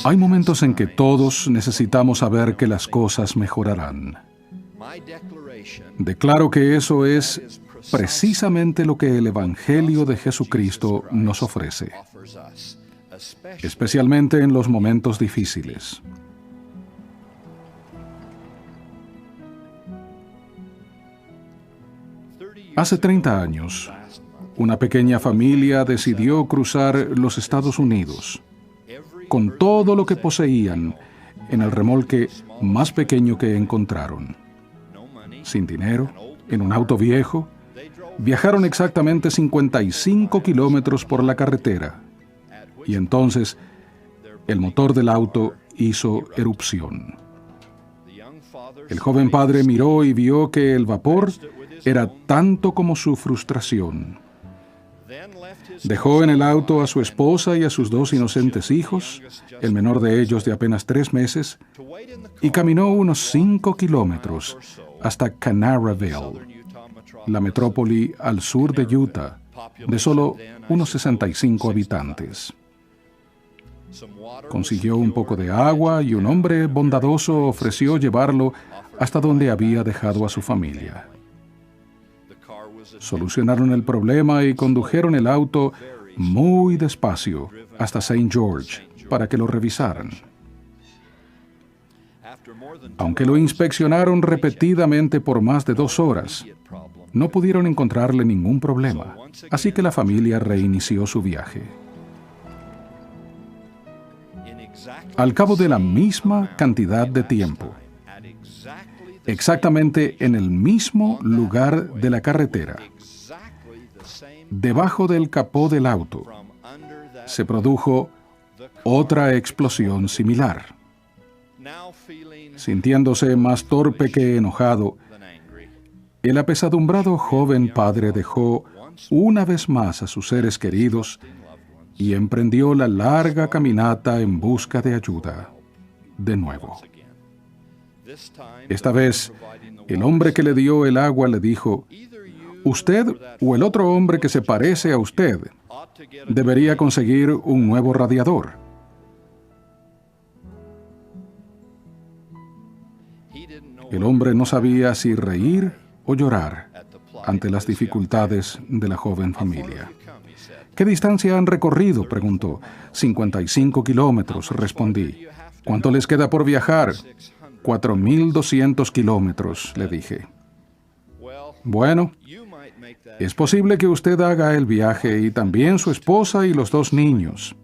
Hay momentos en que todos necesitamos saber que las cosas mejorarán. Declaro que eso es precisamente lo que el Evangelio de Jesucristo nos ofrece, especialmente en los momentos difíciles. Hace 30 años, una pequeña familia decidió cruzar los Estados Unidos con todo lo que poseían en el remolque más pequeño que encontraron. Sin dinero, en un auto viejo, viajaron exactamente 55 kilómetros por la carretera. Y entonces, el motor del auto hizo erupción. El joven padre miró y vio que el vapor era tanto como su frustración. Dejó en el auto a su esposa y a sus 2 inocentes hijos, el menor de ellos de apenas 3 meses, y caminó unos 5 kilómetros hasta Canaraville, la metrópoli al sur de Utah, de solo unos 65 habitantes. Consiguió un poco de agua y un hombre bondadoso ofreció llevarlo hasta donde había dejado a su familia. Solucionaron el problema y condujeron el auto muy despacio hasta St. George para que lo revisaran. Aunque lo inspeccionaron repetidamente por más de 2 horas, no pudieron encontrarle ningún problema, así que la familia reinició su viaje. Al cabo de la misma cantidad de tiempo, exactamente en el mismo lugar de la carretera, debajo del capó del auto, se produjo otra explosión similar. Sintiéndose más torpe que enojado, el apesadumbrado joven padre dejó una vez más a sus seres queridos y emprendió la larga caminata en busca de ayuda, de nuevo. Esta vez, el hombre que le dio el agua le dijo: «Usted o el otro hombre que se parece a usted debería conseguir un nuevo radiador». El hombre no sabía si reír o llorar ante las dificultades de la joven familia. «¿Qué distancia han recorrido?», preguntó. 55 kilómetros, respondí. «¿Cuánto les queda por viajar?». 4.200 kilómetros, le dije. «Bueno, es posible que usted haga el viaje y también su esposa y los 2 niños.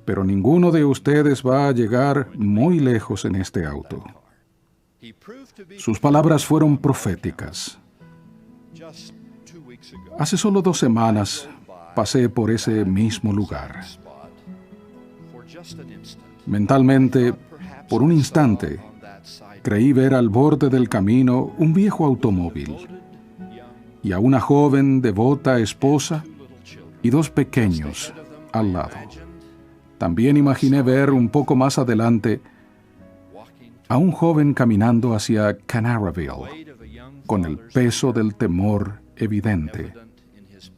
Pero ninguno de ustedes va a llegar muy lejos en este auto». Sus palabras fueron proféticas. Hace solo 2 semanas pasé por ese mismo lugar. Mentalmente, por un instante, creí ver al borde del camino un viejo automóvil y a una joven devota esposa y 2 pequeños al lado. También imaginé ver un poco más adelante a un joven caminando hacia Canaraville, con el peso del temor evidente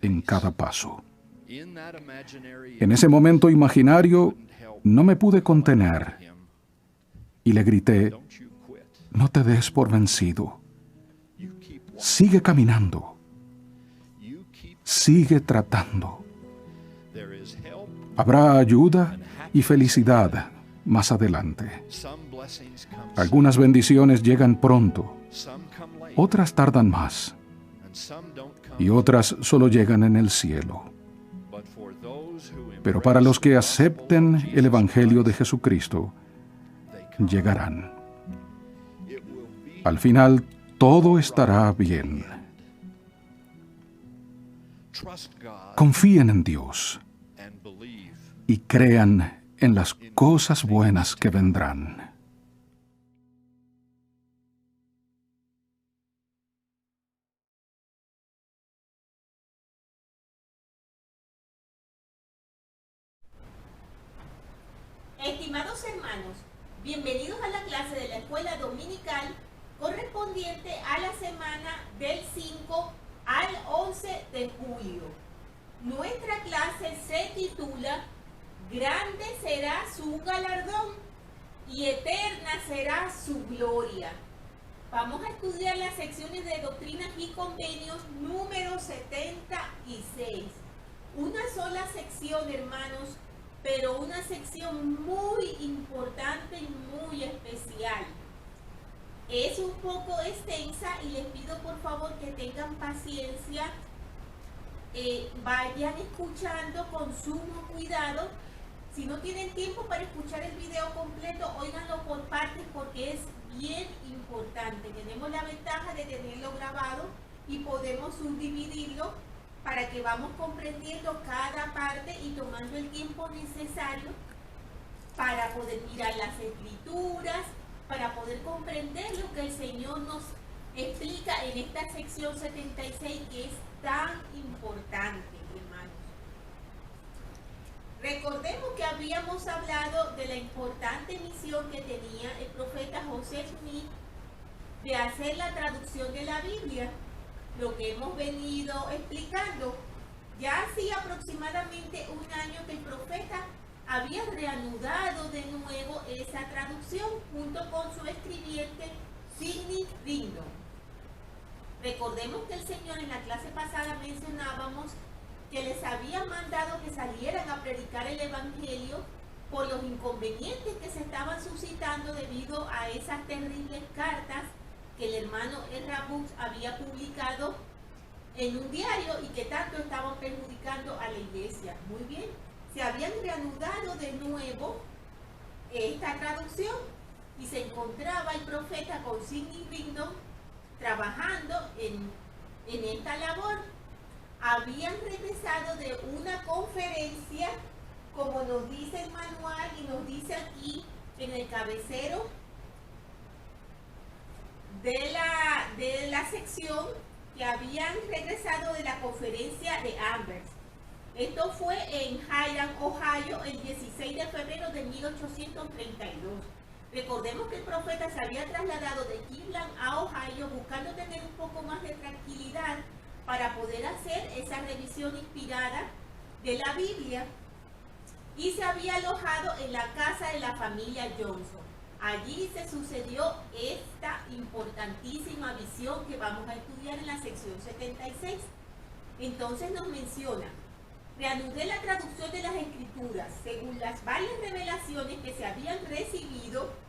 en cada paso. En ese momento imaginario, no me pude contener y le grité: «No te des por vencido. Sigue caminando. Sigue tratando. Habrá ayuda y felicidad más adelante. Algunas bendiciones llegan pronto, otras tardan más, y otras solo llegan en el cielo. Pero para los que acepten el Evangelio de Jesucristo, llegarán. Al final, todo estará bien. Confíen en Dios y crean en las cosas buenas que vendrán». Estimados hermanos, bienvenidos a la clase de la escuela dominical correspondiente a la semana del 5 al 11 de julio. Nuestra clase se titula Grande será su galardón y eterna será su gloria. Vamos a estudiar las secciones de doctrinas y convenios número 76. Una sola sección, hermanos, pero una sección muy importante y muy especial. Es un poco extensa y les pido por favor que tengan paciencia, vayan escuchando con sumo cuidado. Si no tienen tiempo para escuchar el video completo, óiganlo por partes porque es bien importante. Tenemos la ventaja de tenerlo grabado y podemos subdividirlo para que vamos comprendiendo cada parte y tomando el tiempo necesario para poder mirar las escrituras, para poder comprender lo que el Señor nos explica en esta sección 76 que es tan importante, hermanos. Recordemos que habíamos hablado de la importante misión que tenía el profeta José Smith de hacer la traducción de la Biblia, lo que hemos venido explicando. Ya hacía aproximadamente un año que el profeta había reanudado de nuevo esa traducción junto con su escribiente Sidney Rigdon. Recordemos que el Señor en la clase pasada mencionábamos que les había mandado que salieran a predicar el Evangelio por los inconvenientes que se estaban suscitando debido a esas terribles cartas que el hermano Ezra Brooks había publicado en un diario y que tanto estaban perjudicando a la iglesia. Muy bien, se habían reanudado de nuevo esta traducción y se encontraba el profeta con Sidney Rigdon trabajando en esta labor. Habían regresado de una conferencia, como nos dice el manual y nos dice aquí en el cabecero de la sección, que habían regresado de la conferencia de Amherst. Esto fue en Highland, Ohio, el 16 de febrero de 1832. Recordemos que el profeta se había trasladado de Cleveland a Ohio buscando tener un poco más de tranquilidad para poder hacer esa revisión inspirada de la Biblia, y se había alojado en la casa de la familia Johnson. Allí se sucedió esta importantísima visión que vamos a estudiar en la sección 76. Entonces nos menciona: reanudé la traducción de las escrituras según las varias revelaciones que se habían recibido.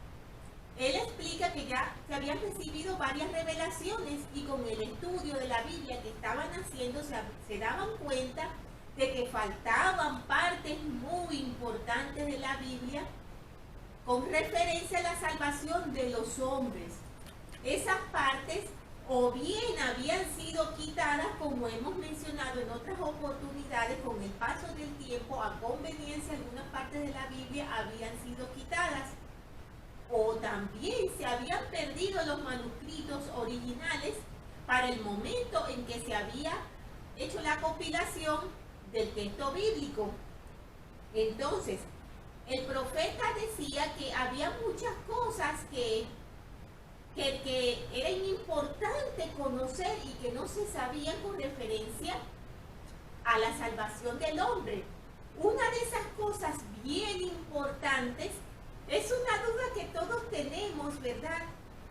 Él explica que ya se habían recibido varias revelaciones y con el estudio de la Biblia que estaban haciendo se daban cuenta de que faltaban partes muy importantes de la Biblia con referencia a la salvación de los hombres. Esas partes o bien habían sido quitadas, como hemos mencionado en otras oportunidades, con el paso del tiempo, a conveniencia, algunas partes de la Biblia habían sido quitadas, o también se habían perdido los manuscritos originales para el momento en que se había hecho la compilación del texto bíblico. Entonces, el profeta decía que había muchas cosas que era importante conocer y que no se sabían con referencia a la salvación del hombre. Una de esas cosas bien importantes es una duda que todos tenemos, ¿verdad?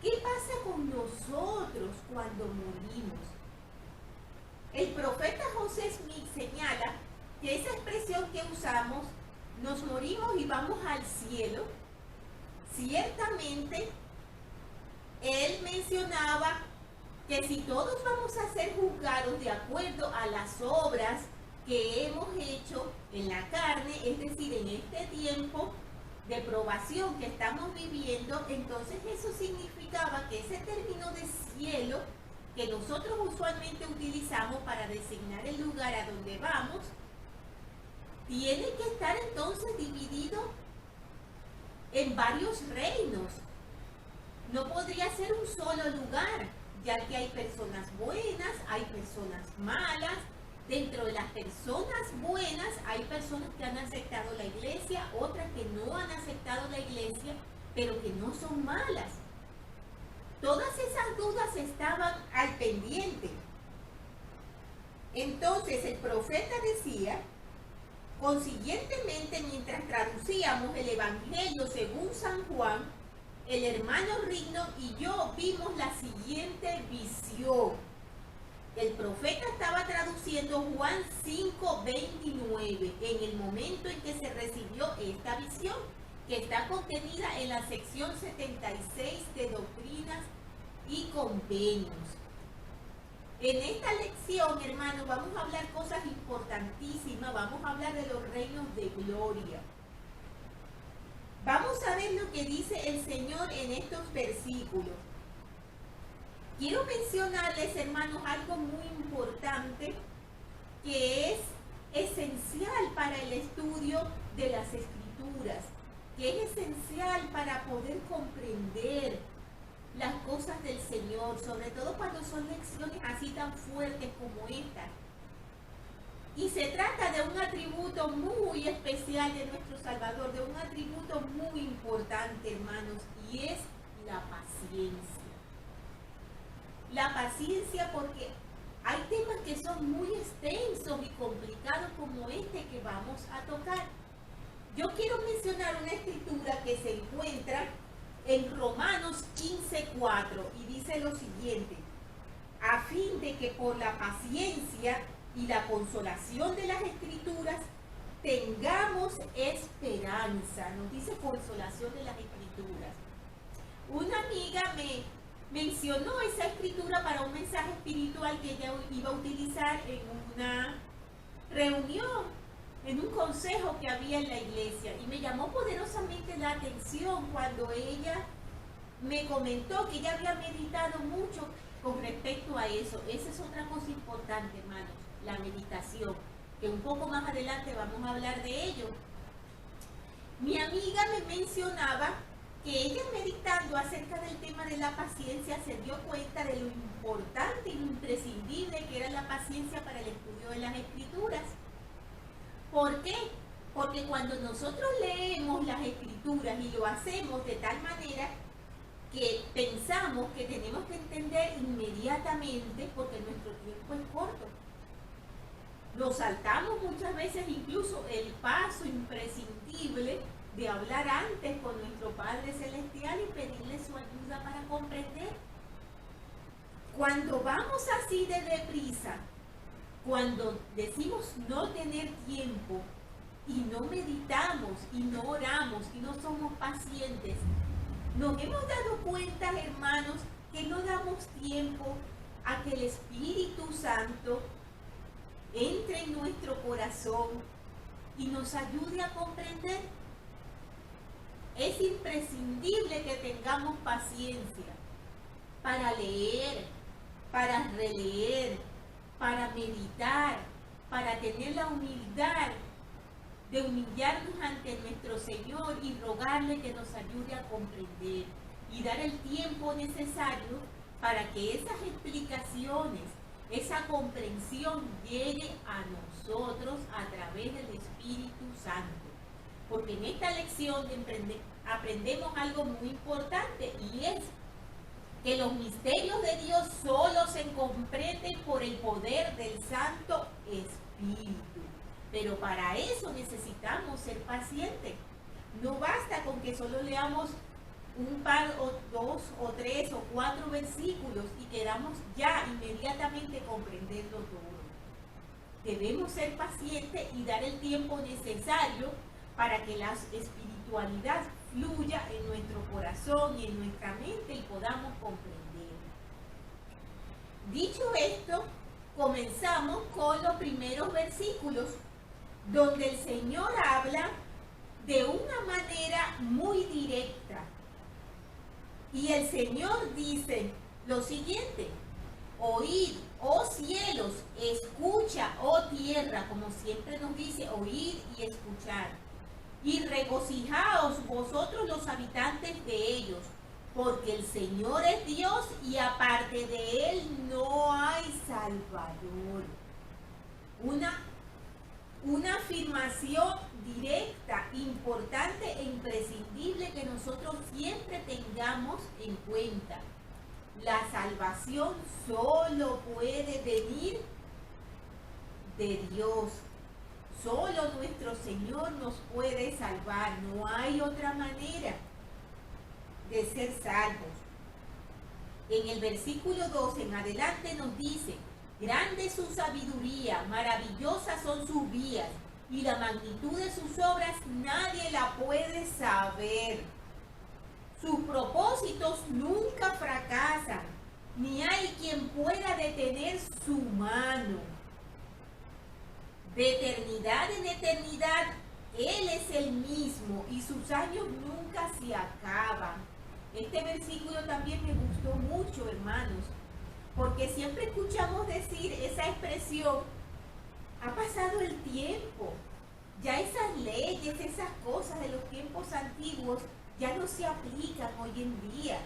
¿Qué pasa con nosotros cuando morimos? El profeta José Smith señala que esa expresión que usamos, nos morimos y vamos al cielo, ciertamente él mencionaba que si todos vamos a ser juzgados de acuerdo a las obras que hemos hecho en la carne, es decir, en este tiempo de probación que estamos viviendo, entonces eso significaba que ese término de cielo que nosotros usualmente utilizamos para designar el lugar a donde vamos, tiene que estar entonces dividido en varios reinos. No podría ser un solo lugar, ya que hay personas buenas, hay personas malas. Dentro de las personas buenas hay personas que han aceptado la iglesia, otras que no han aceptado la iglesia, pero que no son malas. Todas esas dudas estaban al pendiente. Entonces el profeta decía, consiguientemente, mientras traducíamos el Evangelio según San Juan, el hermano Rigno y yo vimos la siguiente visión. El profeta estaba traduciendo Juan 5:29 en el momento en que se recibió esta visión, que está contenida en la sección 76 de Doctrinas y Convenios. En esta lección, hermanos, vamos a hablar cosas importantísimas, vamos a hablar de los reinos de gloria. Vamos a ver lo que dice el Señor en estos versículos. Quiero mencionarles, hermanos, algo muy importante que es esencial para el estudio de las Escrituras, que es esencial para poder comprender las cosas del Señor, sobre todo cuando son lecciones así tan fuertes como esta. Y se trata de un atributo muy especial de nuestro Salvador, de un atributo muy importante, hermanos, y es la paciencia. La paciencia, porque hay temas que son muy extensos y complicados como este que vamos a tocar. Yo quiero mencionar una escritura que se encuentra en Romanos 15:4 y dice lo siguiente: a fin de que por la paciencia y la consolación de las Escrituras tengamos esperanza. Nos dice consolación de las Escrituras. Una amiga me mencionó esa escritura para un mensaje espiritual que ella iba a utilizar en una reunión, en un consejo que había en la iglesia, y me llamó poderosamente la atención cuando ella me comentó que ella había meditado mucho con respecto a eso. Esa es otra cosa importante, hermanos, la meditación, que un poco más adelante vamos a hablar de ello. Mi amiga me mencionaba que ella, meditando acerca del tema de la paciencia, se dio cuenta de lo importante y lo imprescindible que era la paciencia para el estudio de las Escrituras. ¿Por qué? Porque cuando nosotros leemos las Escrituras y lo hacemos de tal manera que pensamos que tenemos que entender inmediatamente, porque nuestro tiempo es corto, nos saltamos muchas veces incluso el paso imprescindible de hablar antes con nuestro Padre Celestial y pedirle su ayuda para comprender. Cuando vamos así de deprisa, cuando decimos no tener tiempo y no meditamos y no oramos y no somos pacientes, nos hemos dado cuenta, hermanos, que no damos tiempo a que el Espíritu Santo entre en nuestro corazón y nos ayude a comprender. Es imprescindible que tengamos paciencia para leer, para releer, para meditar, para tener la humildad de humillarnos ante nuestro Señor y rogarle que nos ayude a comprender y dar el tiempo necesario para que esas explicaciones, esa comprensión llegue a nosotros a través del Espíritu Santo. Porque en esta lección aprendemos algo muy importante, y es que los misterios de Dios solo se comprenden por el poder del Santo Espíritu. Pero para eso necesitamos ser pacientes. No basta con que solo leamos un par o dos o tres o cuatro versículos y queramos ya inmediatamente comprenderlo todo. Debemos ser pacientes y dar el tiempo necesario para que la espiritualidad fluya en nuestro corazón y en nuestra mente y podamos comprender. Dicho esto, comenzamos con los primeros versículos, donde el Señor habla de una manera muy directa. Y el Señor dice lo siguiente: oíd, oh cielos, escucha, oh tierra, como siempre nos dice, oíd y escuchar. Y regocijaos vosotros los habitantes de ellos, porque el Señor es Dios y aparte de Él no hay Salvador. Una afirmación directa, importante e imprescindible que nosotros siempre tengamos en cuenta. La salvación solo puede venir de Dios. Solo nuestro Señor nos puede salvar. No hay otra manera de ser salvos. En el versículo 2 en adelante nos dice: grande es su sabiduría, maravillosas son sus vías, y la magnitud de sus obras nadie la puede saber. Sus propósitos nunca fracasan, ni hay quien pueda detener su mano. De eternidad en eternidad, Él es el mismo y sus años nunca se acaban. Este versículo también me gustó mucho, hermanos, porque siempre escuchamos decir esa expresión: ha pasado el tiempo, ya esas leyes, esas cosas de los tiempos antiguos ya no se aplican hoy en día.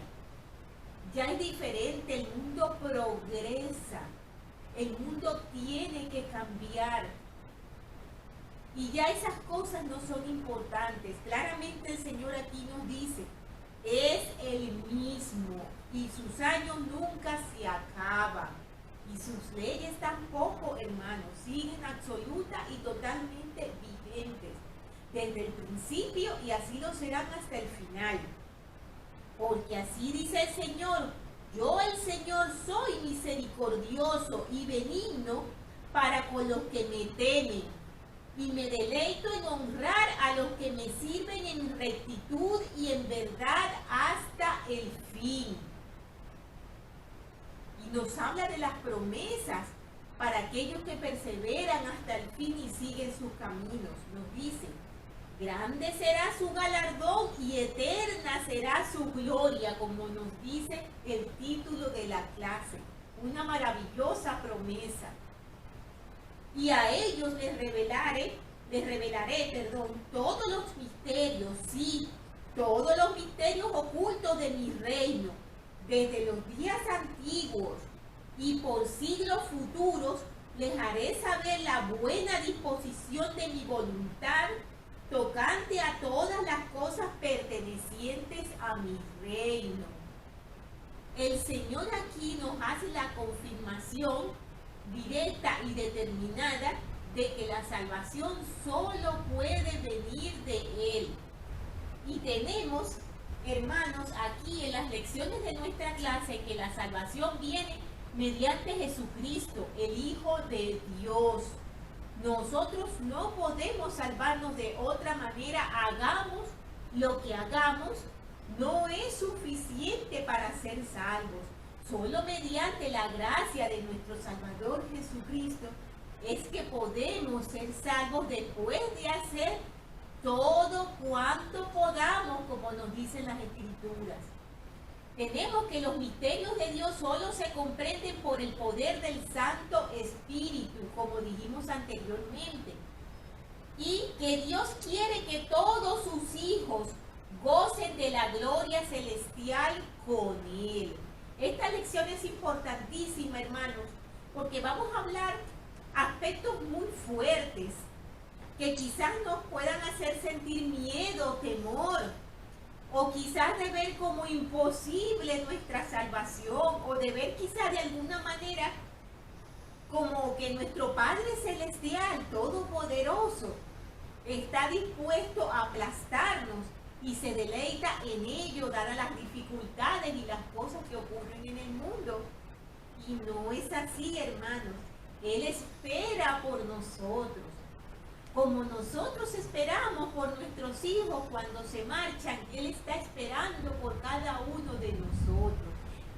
Ya es diferente, el mundo progresa, el mundo tiene que cambiar. Y ya esas cosas no son importantes. Claramente el Señor aquí nos dice: es el mismo y sus años nunca se acaban. Y sus leyes tampoco, hermanos, siguen absoluta y totalmente vigentes desde el principio, y así lo serán hasta el final. Porque así dice el Señor: yo el Señor soy misericordioso y benigno para con los que me temen, y me deleito en honrar a los que me sirven en rectitud y en verdad hasta el fin. Y nos habla de las promesas para aquellos que perseveran hasta el fin y siguen sus caminos. Nos dice: grande será su galardón y eterna será su gloria, como nos dice el título de la clase. Una maravillosa promesa. Y a ellos les revelaré, todos los misterios, sí, todos los misterios ocultos de mi reino, desde los días antiguos y por siglos futuros les haré saber la buena disposición de mi voluntad tocante a todas las cosas pertenecientes a mi reino. El Señor aquí nos hace la confirmación directa y determinada de que la salvación solo puede venir de Él. Y tenemos, hermanos, aquí en las lecciones de nuestra clase, que la salvación viene mediante Jesucristo, el Hijo de Dios. Nosotros no podemos salvarnos de otra manera. Hagamos lo que hagamos, no es suficiente para ser salvos. Solo mediante la gracia de nuestro Salvador Jesucristo es que podemos ser salvos después de hacer todo cuanto podamos, como nos dicen las Escrituras. Tenemos que los misterios de Dios solo se comprenden por el poder del Santo Espíritu, como dijimos anteriormente. Y que Dios quiere que todos sus hijos gocen de la gloria celestial con Él. Esta lección es importantísima, hermanos, porque vamos a hablar aspectos muy fuertes que quizás nos puedan hacer sentir miedo, temor, o quizás de ver como imposible nuestra salvación, o de ver quizás de alguna manera como que nuestro Padre Celestial, Todopoderoso, está dispuesto a aplastarnos y se deleita en ello, dadas las dificultades y las cosas que ocurren en el mundo. Y no es así, hermanos. Él espera por nosotros. Como nosotros esperamos por nuestros hijos cuando se marchan, Él está esperando por cada uno de nosotros.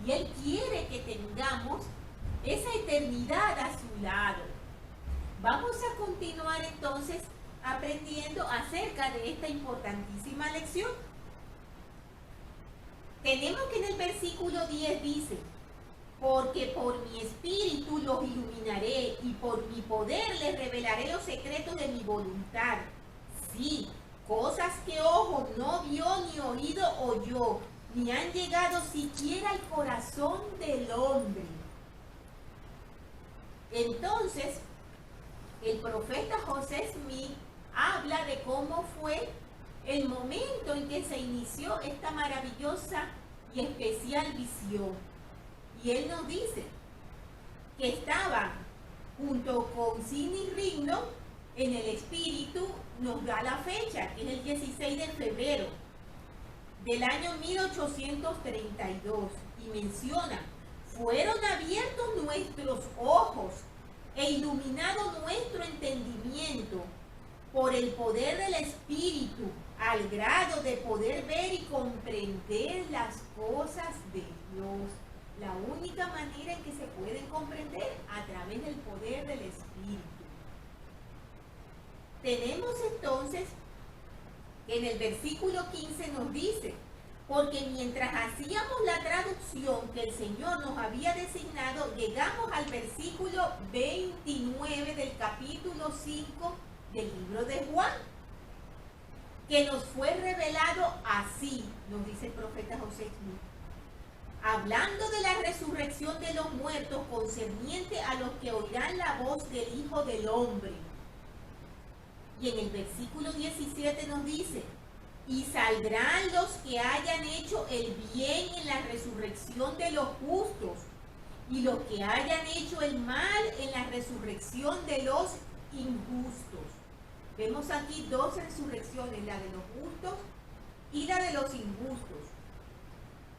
Y Él quiere que tengamos esa eternidad a su lado. Vamos a continuar entonces aprendiendo acerca de esta importantísima lección. Tenemos que en el versículo 10 dice: porque por mi espíritu los iluminaré y por mi poder les revelaré los secretos de mi voluntad. Sí, cosas que ojo no vio ni oído oyó, ni han llegado siquiera al corazón del hombre. Entonces, el profeta José Smith habla de cómo fue el momento en que se inició esta maravillosa y especial visión. Y él nos dice que estaban junto con Sidney Rigdon, en el espíritu nos da la fecha, que es el 16 de febrero del año 1832, y menciona: fueron abiertos nuestros ojos e iluminado nuestro entendimiento por el poder del Espíritu, al grado de poder ver y comprender las cosas de Dios. La única manera en que se pueden comprender, a través del poder del Espíritu. Tenemos entonces que en el versículo 15 nos dice: porque mientras hacíamos la traducción que el Señor nos había designado, llegamos al versículo 29 del capítulo 5 del libro de Juan, que nos fue revelado así, nos dice el profeta José Smith, hablando de la resurrección de los muertos concerniente a los que oirán la voz del Hijo del Hombre. Y en el versículo 17 nos dice: y saldrán los que hayan hecho el bien en la resurrección de los justos, y los que hayan hecho el mal en la resurrección de los injustos. Vemos aquí dos resurrecciones, la de los justos y la de los injustos.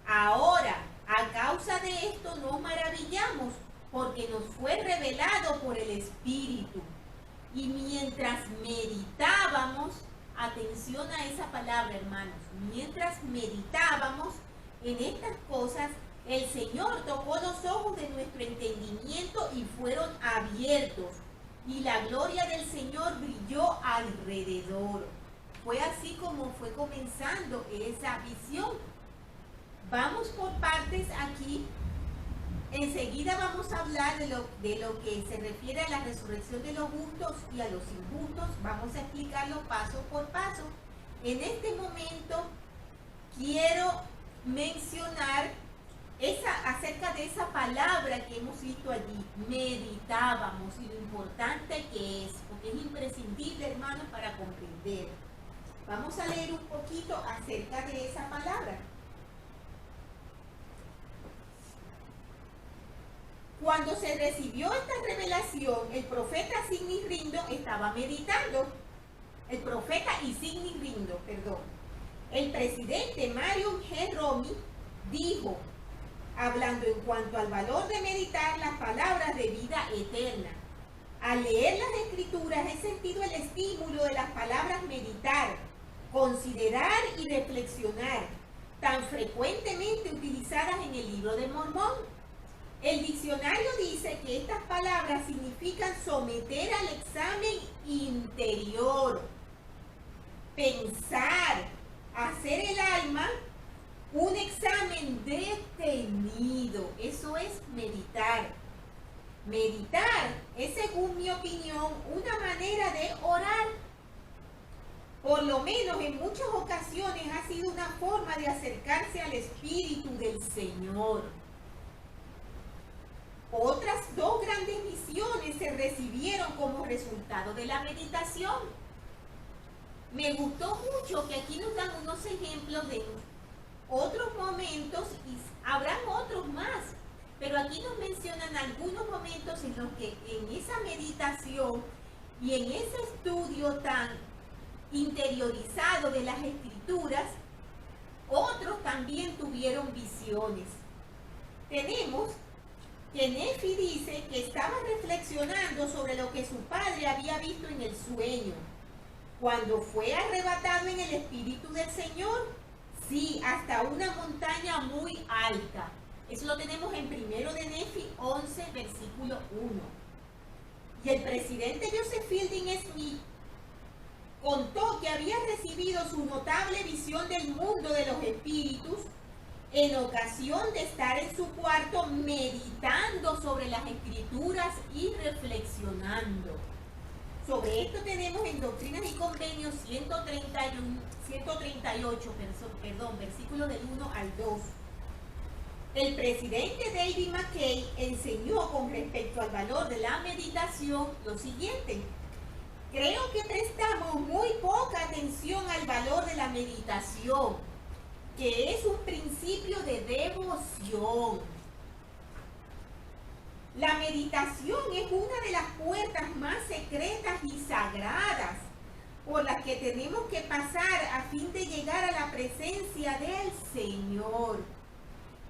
Ahora, a causa de esto nos maravillamos, porque nos fue revelado por el Espíritu. Y mientras meditábamos, atención a esa palabra, hermanos, mientras meditábamos en estas cosas, el Señor tocó los ojos de nuestro entendimiento y fueron abiertos, y la gloria del Señor brilló alrededor. Fue así como fue comenzando esa visión. Vamos por partes aquí. Enseguida vamos a hablar de lo que se refiere a la resurrección de los justos y a los injustos. Vamos a explicarlo paso por paso. En este momento quiero mencionar acerca de esa palabra que hemos visto allí. Meditábamos, y lo importante que es, porque es imprescindible, hermanos, para comprender. Vamos a leer un poquito acerca de esa palabra. Cuando se recibió esta revelación, el profeta Sidney Rigdon estaba meditando. El profeta y Sidney Rigdon, perdón. El presidente Marion G. Romy dijo, hablando en cuanto al valor de meditar las palabras de vida eterna: al leer las Escrituras he sentido el estímulo de las palabras meditar, considerar y reflexionar, tan frecuentemente utilizadas en el libro de Mormón. El diccionario dice que estas palabras significan someter al examen interior, pensar, hacer el alma un examen detenido. Eso es meditar. Meditar es, según mi opinión, una manera de orar. Por lo menos en muchas ocasiones ha sido una forma de acercarse al Espíritu del Señor. Otras dos grandes visiones se recibieron como resultado de la meditación. Me gustó mucho que aquí nos dan unos ejemplos de otros momentos, y habrán otros más, pero aquí nos mencionan algunos momentos en los que en esa meditación y en ese estudio tan interiorizado de las Escrituras, otros también tuvieron visiones. Tenemos que Nefi dice que estaba reflexionando sobre lo que su padre había visto en el sueño, cuando fue arrebatado en el Espíritu del Señor, sí, hasta una montaña muy alta. Eso lo tenemos en 1 de Nefi 11, versículo 1. Y el presidente Joseph Fielding Smith contó que había recibido su notable visión del mundo de los espíritus en ocasión de estar en su cuarto meditando sobre las Escrituras y reflexionando. Sobre esto tenemos en Doctrinas y Convenios 138, versículos del 1 al 2. El presidente David McKay enseñó con respecto al valor de la meditación lo siguiente: creo que prestamos muy poca atención al valor de la meditación, que es un principio de devoción. La meditación es una de las puertas más secretas y sagradas por las que tenemos que pasar a fin de llegar a la presencia del Señor.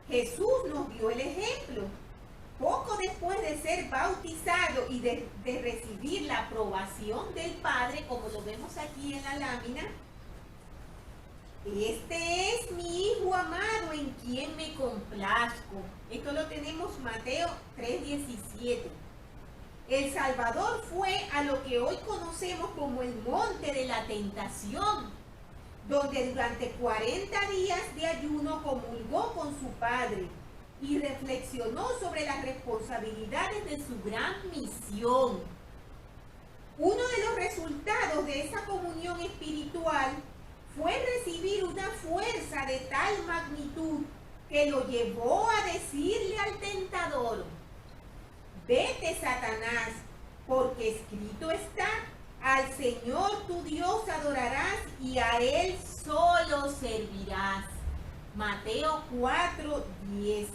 Jesús nos dio el ejemplo. Poco después de ser bautizado y de recibir la aprobación del Padre, como lo vemos aquí en la lámina, este es mi Hijo amado en quien me complazco. Esto lo tenemos Mateo 3:17. El Salvador fue a lo que hoy conocemos como el monte de la tentación, donde durante 40 días de ayuno comulgó con su Padre y reflexionó sobre las responsabilidades de su gran misión. Uno de los resultados de esa comunión espiritual fue recibir una fuerza de tal magnitud que lo llevó a decirle al tentador: vete, Satanás, porque escrito está, al Señor tu Dios adorarás y a Él solo servirás. Mateo 4:10.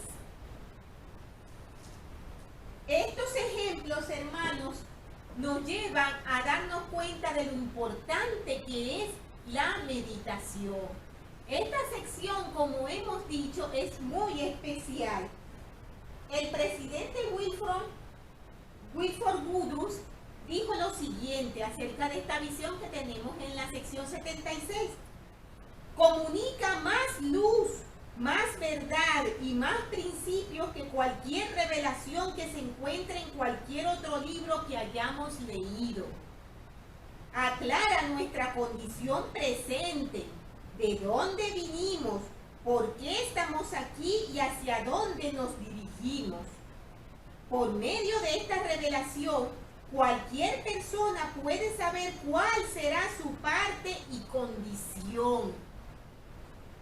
Estos ejemplos, hermanos, nos llevan a darnos cuenta de lo importante que es la meditación. Esta sección, como hemos dicho, es muy especial. El presidente Wilford Woodruff dijo lo siguiente acerca de esta visión que tenemos en la sección 76. Comunica más luz, más verdad y más principios que cualquier revelación que se encuentre en cualquier otro libro que hayamos leído. Aclara nuestra condición presente, de dónde vinimos, por qué estamos aquí y hacia dónde nos dirigimos. Por medio de esta revelación, cualquier persona puede saber cuál será su parte y condición.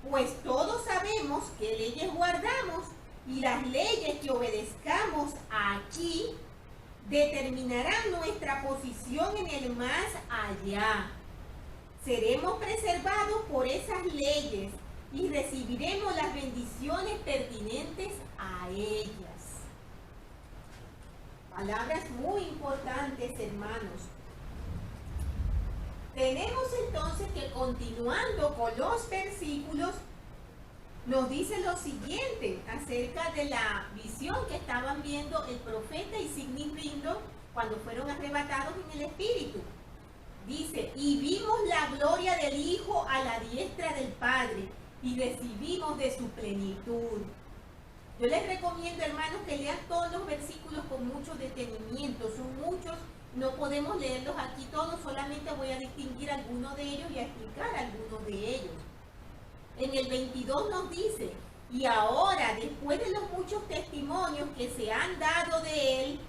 Pues todos sabemos qué leyes guardamos y las leyes que obedezcamos aquí determinarán nuestra posición en el más allá. Seremos preservados por esas leyes y recibiremos las bendiciones pertinentes a ellas. Palabras muy importantes, hermanos. Tenemos entonces que, continuando con los versículos, nos dice lo siguiente acerca de la visión que estaban viendo el profeta y Sidney Rigdon cuando fueron arrebatados en el Espíritu. Dice: y vimos la gloria del Hijo a la diestra del Padre y recibimos de su plenitud. Yo les recomiendo, hermanos, que lean todos los versículos con mucho detenimiento. Son muchos, no podemos leerlos aquí todos, solamente voy a distinguir algunos de ellos y a explicar algunos de ellos. En el 22 nos dice: y ahora, después de los muchos testimonios que se han dado de él,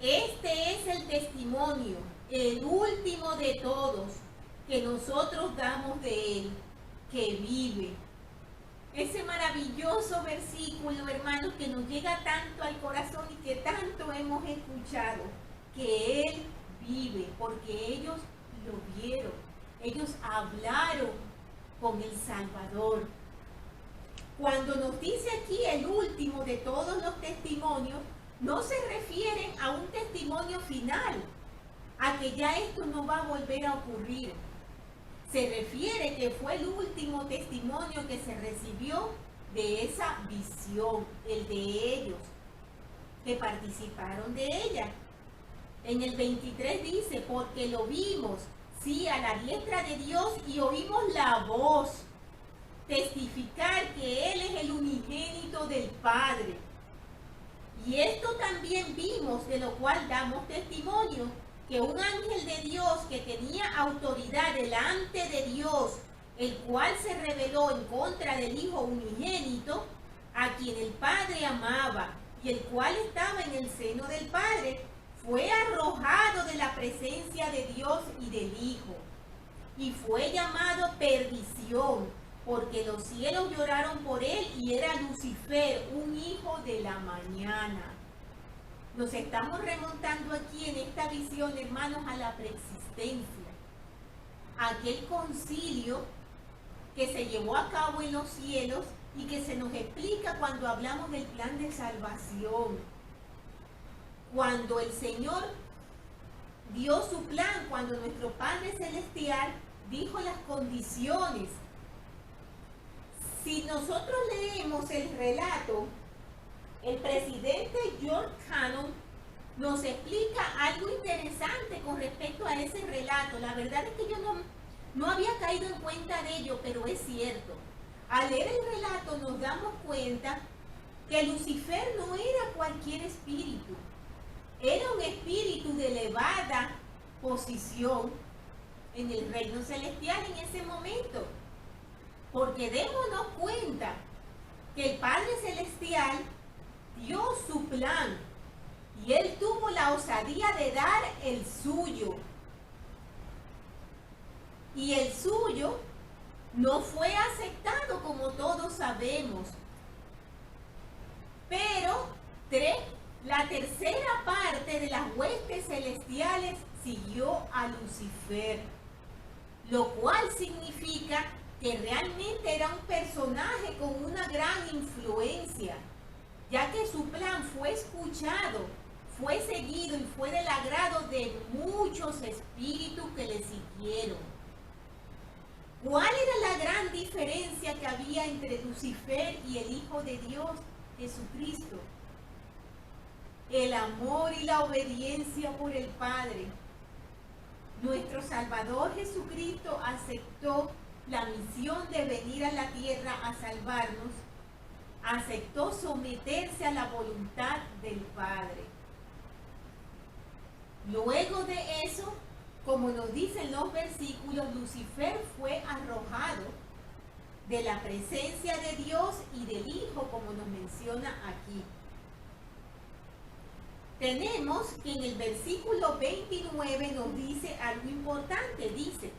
este es el testimonio, el último de todos, que nosotros damos de él, que vive. Ese maravilloso versículo, hermanos, que nos llega tanto al corazón y que tanto hemos escuchado, que él vive, porque ellos lo vieron, ellos hablaron con el Salvador. Cuando nos dice aquí el último de todos los testimonios, no se refieren a un testimonio final, a que ya esto no va a volver a ocurrir. Se refiere que fue el último testimonio que se recibió de esa visión, el de ellos, que participaron de ella. En el 23 dice: porque lo vimos, sí, a la diestra de Dios, y oímos la voz, testificar que Él es el unigénito del Padre. Y esto también vimos, de lo cual damos testimonio, que un ángel de Dios que tenía autoridad delante de Dios, el cual se rebeló en contra del Hijo unigénito, a quien el Padre amaba, y el cual estaba en el seno del Padre, fue arrojado de la presencia de Dios y del Hijo, y fue llamado perdición, porque los cielos lloraron por él, y era Lucifer, un hijo de la mañana. Nos estamos remontando aquí en esta visión, hermanos, a la preexistencia, aquel concilio que se llevó a cabo en los cielos y que se nos explica cuando hablamos del plan de salvación. cuando el Señor dio su plan, cuando nuestro Padre Celestial dijo las condiciones. Si nosotros leemos el relato, el presidente George Cannon nos explica algo interesante con respecto a ese relato. La verdad es que yo no había caído en cuenta de ello, pero es cierto. Al leer el relato nos damos cuenta que Lucifer no era cualquier espíritu. Era un espíritu de elevada posición en el reino celestial en ese momento. Porque démonos cuenta que el Padre Celestial dio su plan y Él tuvo la osadía de dar el suyo. Y el suyo no fue aceptado, como todos sabemos. Pero la tercera parte de las huestes celestiales siguió a Lucifer, lo cual significa que realmente era un personaje con una gran influencia, ya que su plan fue escuchado, fue seguido y fue del agrado de muchos espíritus que le siguieron. ¿Cuál era la gran diferencia que había entre Lucifer y el Hijo de Dios, Jesucristo? El amor y la obediencia por el Padre. Nuestro Salvador Jesucristo aceptó la misión de venir a la tierra a salvarnos, aceptó someterse a la voluntad del Padre. Luego de eso, como nos dicen los versículos, Lucifer fue arrojado de la presencia de Dios y del Hijo, como nos menciona aquí. Tenemos que en el versículo 29 nos dice algo importante, dice: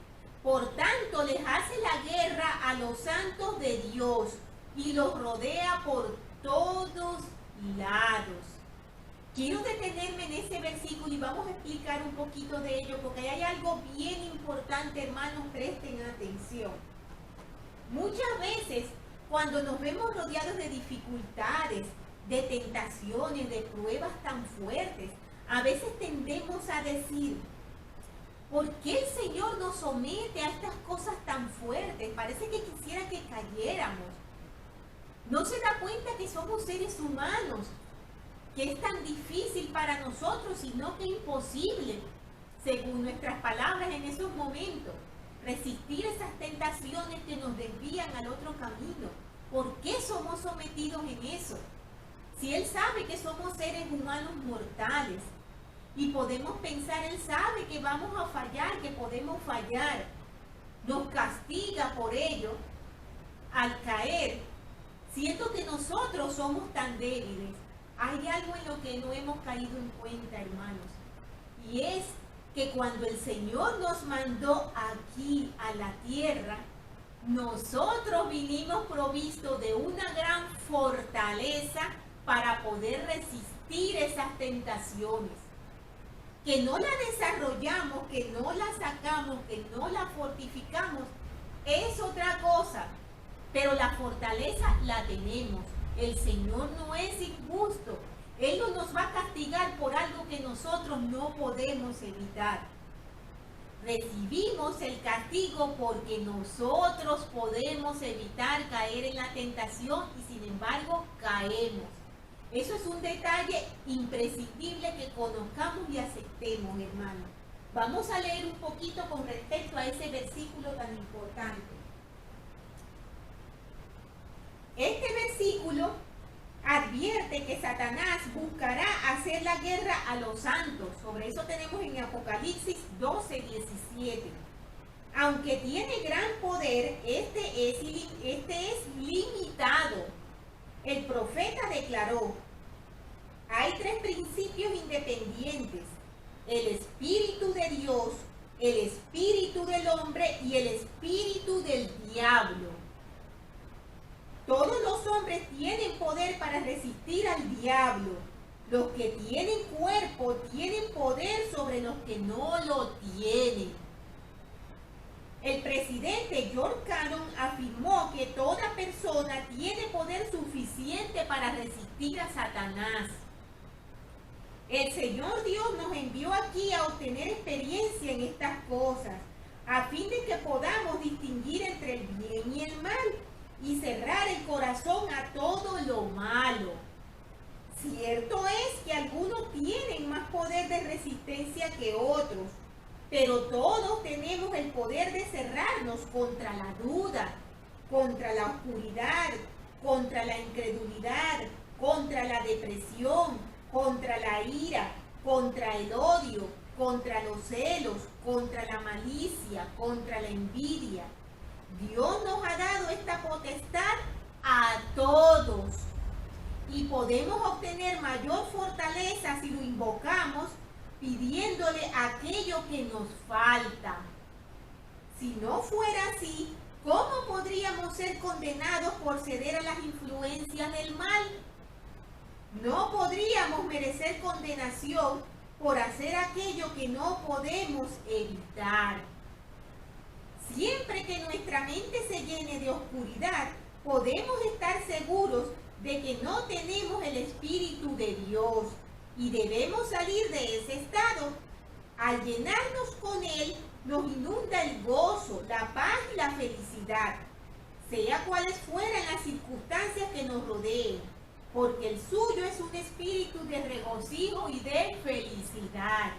por tanto les hace la guerra a los santos de Dios y los rodea por todos lados. Quiero detenerme en ese versículo y vamos a explicar un poquito de ello, porque hay algo bien importante, hermanos, presten atención. Muchas veces, cuando nos vemos rodeados de dificultades, de tentaciones, de pruebas tan fuertes, a veces tendemos a decir: ¿por qué el Señor nos somete a estas cosas tan fuertes? Parece que quisiera que cayéramos. No se da cuenta que somos seres humanos, que es tan difícil para nosotros, sino que imposible, según nuestras palabras en esos momentos, resistir esas tentaciones que nos desvían al otro camino. ¿Por qué somos sometidos en eso? Si Él sabe que somos seres humanos mortales y podemos pensar, Él sabe que vamos a fallar, que podemos fallar, nos castiga por ello al caer, siendo que nosotros somos tan débiles. Hay algo en lo que no hemos caído en cuenta, hermanos, y es que cuando el Señor nos mandó aquí a la tierra, nosotros vinimos provistos de una gran fortaleza para poder resistir esas tentaciones. Que no la desarrollamos, que no la sacamos, que no la fortificamos, es otra cosa, pero la fortaleza la tenemos. El Señor no es injusto. Él no nos va a castigar por algo que nosotros no podemos evitar. Recibimos el castigo porque nosotros podemos evitar caer en la tentación y sin embargo caemos. Eso es un detalle imprescindible que conozcamos y aceptemos, hermanos. Vamos a leer un poquito con respecto a ese versículo tan importante. Este versículo advierte que Satanás buscará hacer la guerra a los santos. Sobre eso tenemos en Apocalipsis 12:17. Aunque tiene gran poder, este es limitado. El profeta declaró: hay tres principios independientes: el espíritu de Dios, el espíritu del hombre y el espíritu del diablo. Todos los hombres tienen poder para resistir al diablo. Los que tienen cuerpo tienen poder sobre los que no lo tienen. El presidente George Cannon afirmó que toda persona tiene poder suficiente para resistir a Satanás. El Señor Dios nos envió aquí a obtener experiencia en estas cosas, a fin de que podamos distinguir entre el bien y el mal y cerrar el corazón a todo lo malo. Cierto es que algunos tienen más poder de resistencia que otros, pero todos tenemos el poder de cerrarnos contra la duda, contra la oscuridad, contra la incredulidad, contra la depresión, contra la ira, contra el odio, contra los celos, contra la malicia, contra la envidia. Dios nos ha dado esta potestad a todos y podemos obtener mayor fortaleza si lo invocamos pidiéndole aquello que nos falta. Si no fuera así, ¿cómo podríamos ser condenados por ceder a las influencias del mal? No podríamos merecer condenación por hacer aquello que no podemos evitar. Siempre que nuestra mente se llene de oscuridad, podemos estar seguros de que no tenemos el Espíritu de Dios y debemos salir de ese estado. Al llenarnos con Él, nos inunda el gozo, la paz y la felicidad, sea cuales fueran las circunstancias que nos rodeen, porque el suyo es un espíritu de regocijo y de felicidad.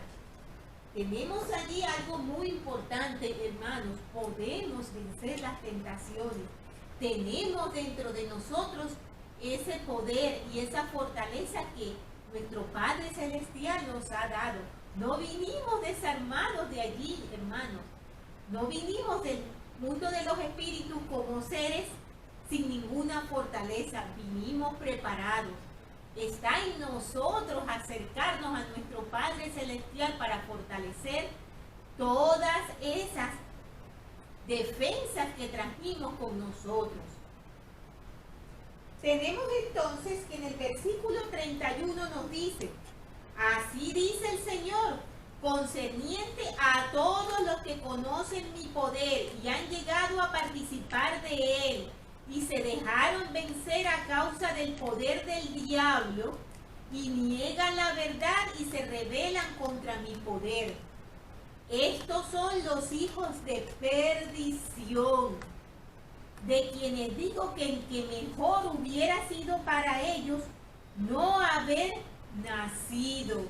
Tenemos allí algo muy importante, hermanos. Podemos vencer las tentaciones. Tenemos dentro de nosotros ese poder y esa fortaleza que nuestro Padre Celestial nos ha dado. No vinimos desarmados de allí, hermanos. No vinimos del mundo de los espíritus como seres sin ninguna fortaleza. Vinimos preparados. Está en nosotros acercarnos a nuestro Padre Celestial para fortalecer todas esas defensas que trajimos con nosotros. Tenemos entonces que en el versículo 31 nos dice: así dice el Señor, concerniente a todos los que conocen mi poder y han llegado a participar de él, y se dejaron vencer a causa del poder del diablo, y niegan la verdad y se rebelan contra mi poder. Estos son los hijos de perdición, de quienes digo que el que mejor hubiera sido para ellos no haber nacido.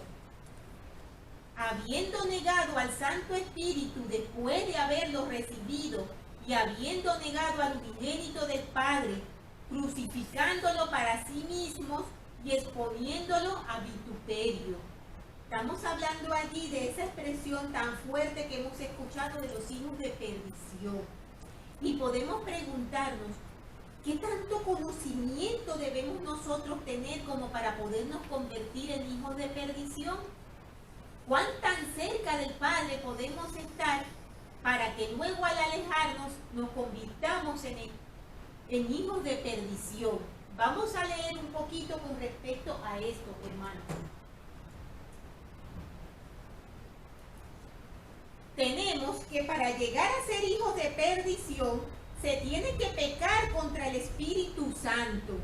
Habiendo negado al Santo Espíritu después de haberlo recibido, y habiendo negado al unigénito del Padre, crucificándolo para sí mismos y exponiéndolo a vituperio. Estamos hablando allí de esa expresión tan fuerte que hemos escuchado de los hijos de perdición. Y podemos preguntarnos, ¿qué tanto conocimiento debemos nosotros tener como para podernos convertir en hijos de perdición? ¿Cuán tan cerca del Padre podemos estar para que luego al alejarnos nos convirtamos en hijos de perdición? Vamos a leer un poquito con respecto a esto, hermanos. Tenemos que para llegar a ser hijos de perdición se tiene que pecar contra el Espíritu Santo.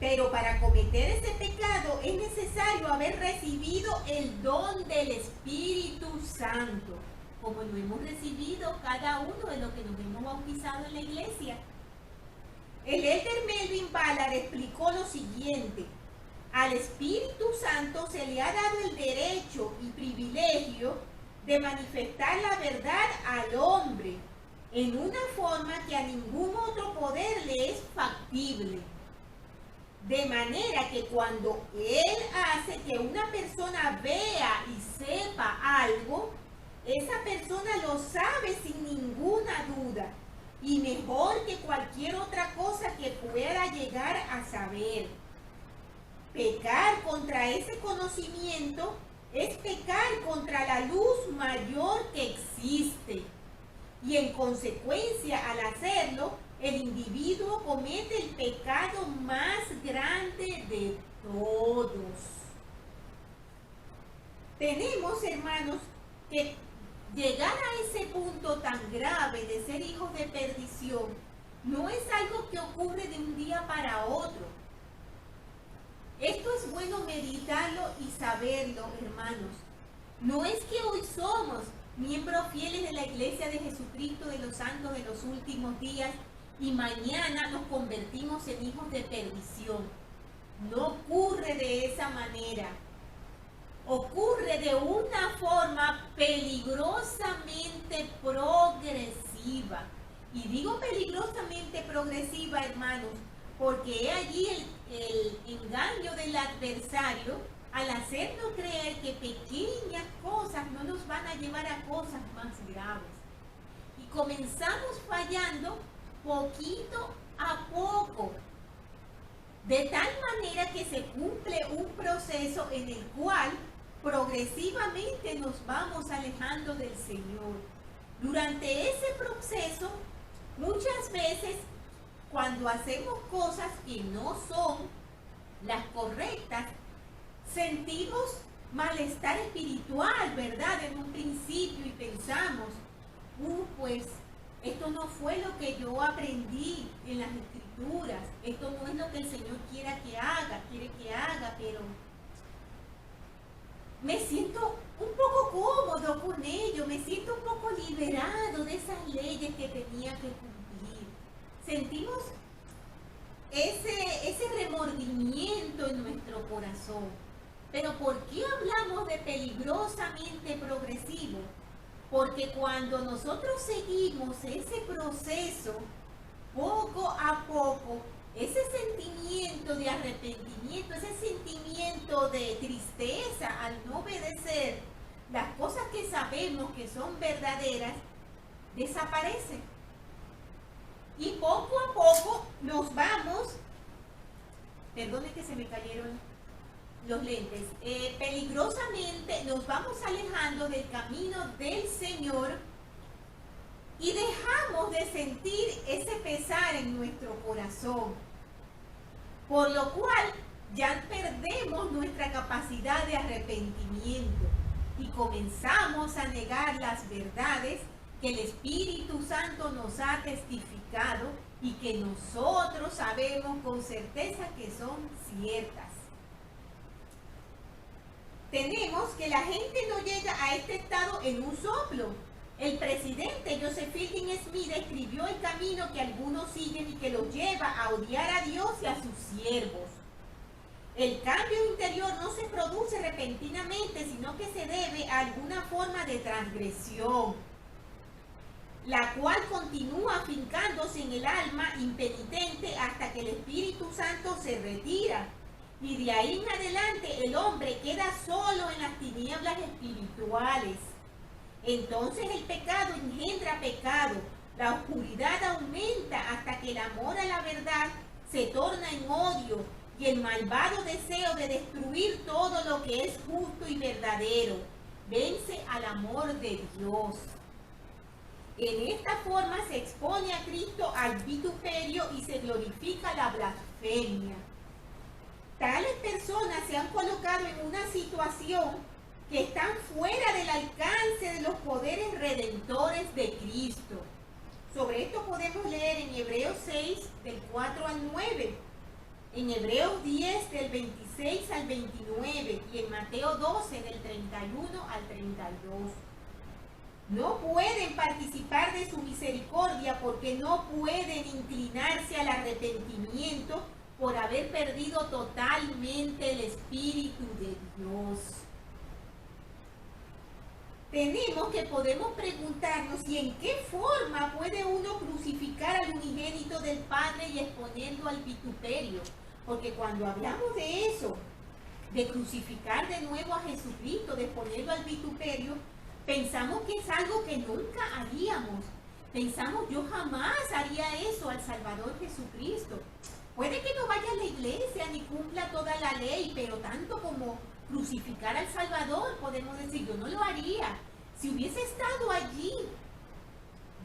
Pero para cometer ese pecado es necesario haber recibido el don del Espíritu Santo, como lo hemos recibido cada uno de los que nos hemos bautizado en la iglesia. El Elder Melvin Ballard explicó lo siguiente: al Espíritu Santo se le ha dado el derecho y privilegio de manifestar la verdad al hombre en una forma que a ningún otro poder le es factible. De manera que cuando Él hace que una persona vea y sepa algo, esa persona lo sabe sin ninguna duda y mejor que cualquier otra cosa que pueda llegar a saber. Pecar contra ese conocimiento es pecar contra la luz mayor que existe. Y en consecuencia, al hacerlo, el individuo comete el pecado más grande de todos. Tenemos, hermanos, que llegar a ese punto tan grave de ser hijos de perdición no es algo que ocurre de un día para otro. Esto es bueno meditarlo y saberlo, hermanos. No es que hoy somos miembros fieles de la Iglesia de Jesucristo de los Santos de los últimos días y mañana nos convertimos en hijos de perdición. No ocurre de esa manera. Ocurre de una forma peligrosamente progresiva. Y digo peligrosamente progresiva, hermanos, porque he allí el engaño del adversario al hacernos creer que pequeñas cosas no nos van a llevar a cosas más graves. Y comenzamos fallando poquito a poco, de tal manera que se cumple un proceso en el cual progresivamente nos vamos alejando del Señor. Durante ese proceso, muchas veces, cuando hacemos cosas que no son las correctas, sentimos malestar espiritual, ¿verdad? En un principio y pensamos, pues esto no fue lo que yo aprendí en las Escrituras, esto no es lo que el Señor quiere que haga, pero me siento un poco cómodo con ello, me siento un poco liberado de esas leyes que tenía que cumplir. Sentimos ese remordimiento en nuestro corazón. Pero ¿por qué hablamos de peligrosamente progresivo? Porque cuando nosotros seguimos ese proceso, poco a poco, ese sentimiento de arrepentimiento, ese sentimiento de tristeza al no obedecer las cosas que sabemos que son verdaderas, desaparecen. Y poco a poco nos vamos, perdone que se me cayeron los lentes, peligrosamente nos vamos alejando del camino del Señor y dejamos de sentir ese pesar en nuestro corazón, por lo cual ya perdemos nuestra capacidad de arrepentimiento y comenzamos a negar las verdades que el Espíritu Santo nos ha testificado y que nosotros sabemos con certeza que son ciertas. Tenemos que la gente no llega a este estado en un soplo. El presidente Joseph Fielding Smith escribió el camino que algunos siguen y que los lleva a odiar a Dios y a sus siervos. El cambio interior no se produce repentinamente, sino que se debe a alguna forma de transgresión, la cual continúa afincándose en el alma impenitente hasta que el Espíritu Santo se retira. Y de ahí en adelante el hombre queda solo en las tinieblas espirituales. Entonces el pecado engendra pecado, la oscuridad aumenta hasta que el amor a la verdad se torna en odio y el malvado deseo de destruir todo lo que es justo y verdadero vence al amor de Dios. En esta forma se expone a Cristo al vituperio y se glorifica la blasfemia. Tales personas se han colocado en una situación que están fuera del alcance de los poderes redentores de Cristo. Sobre esto podemos leer en Hebreos 6, del 4 al 9, en Hebreos 10, del 26 al 29 y en Mateo 12, del 31 al 32. No pueden participar de su misericordia porque no pueden inclinarse al arrepentimiento por haber perdido totalmente el Espíritu de Dios. Podemos preguntarnos si en qué forma puede uno crucificar al unigénito del Padre y exponerlo al vituperio. Porque cuando hablamos de eso, de crucificar de nuevo a Jesucristo, de exponerlo al vituperio, pensamos que es algo que nunca haríamos. Pensamos, yo jamás haría eso al Salvador Jesucristo. Puede que no vaya a la iglesia ni cumpla toda la ley, pero tanto como crucificar al Salvador, podemos decir, yo no lo haría. Si hubiese estado allí,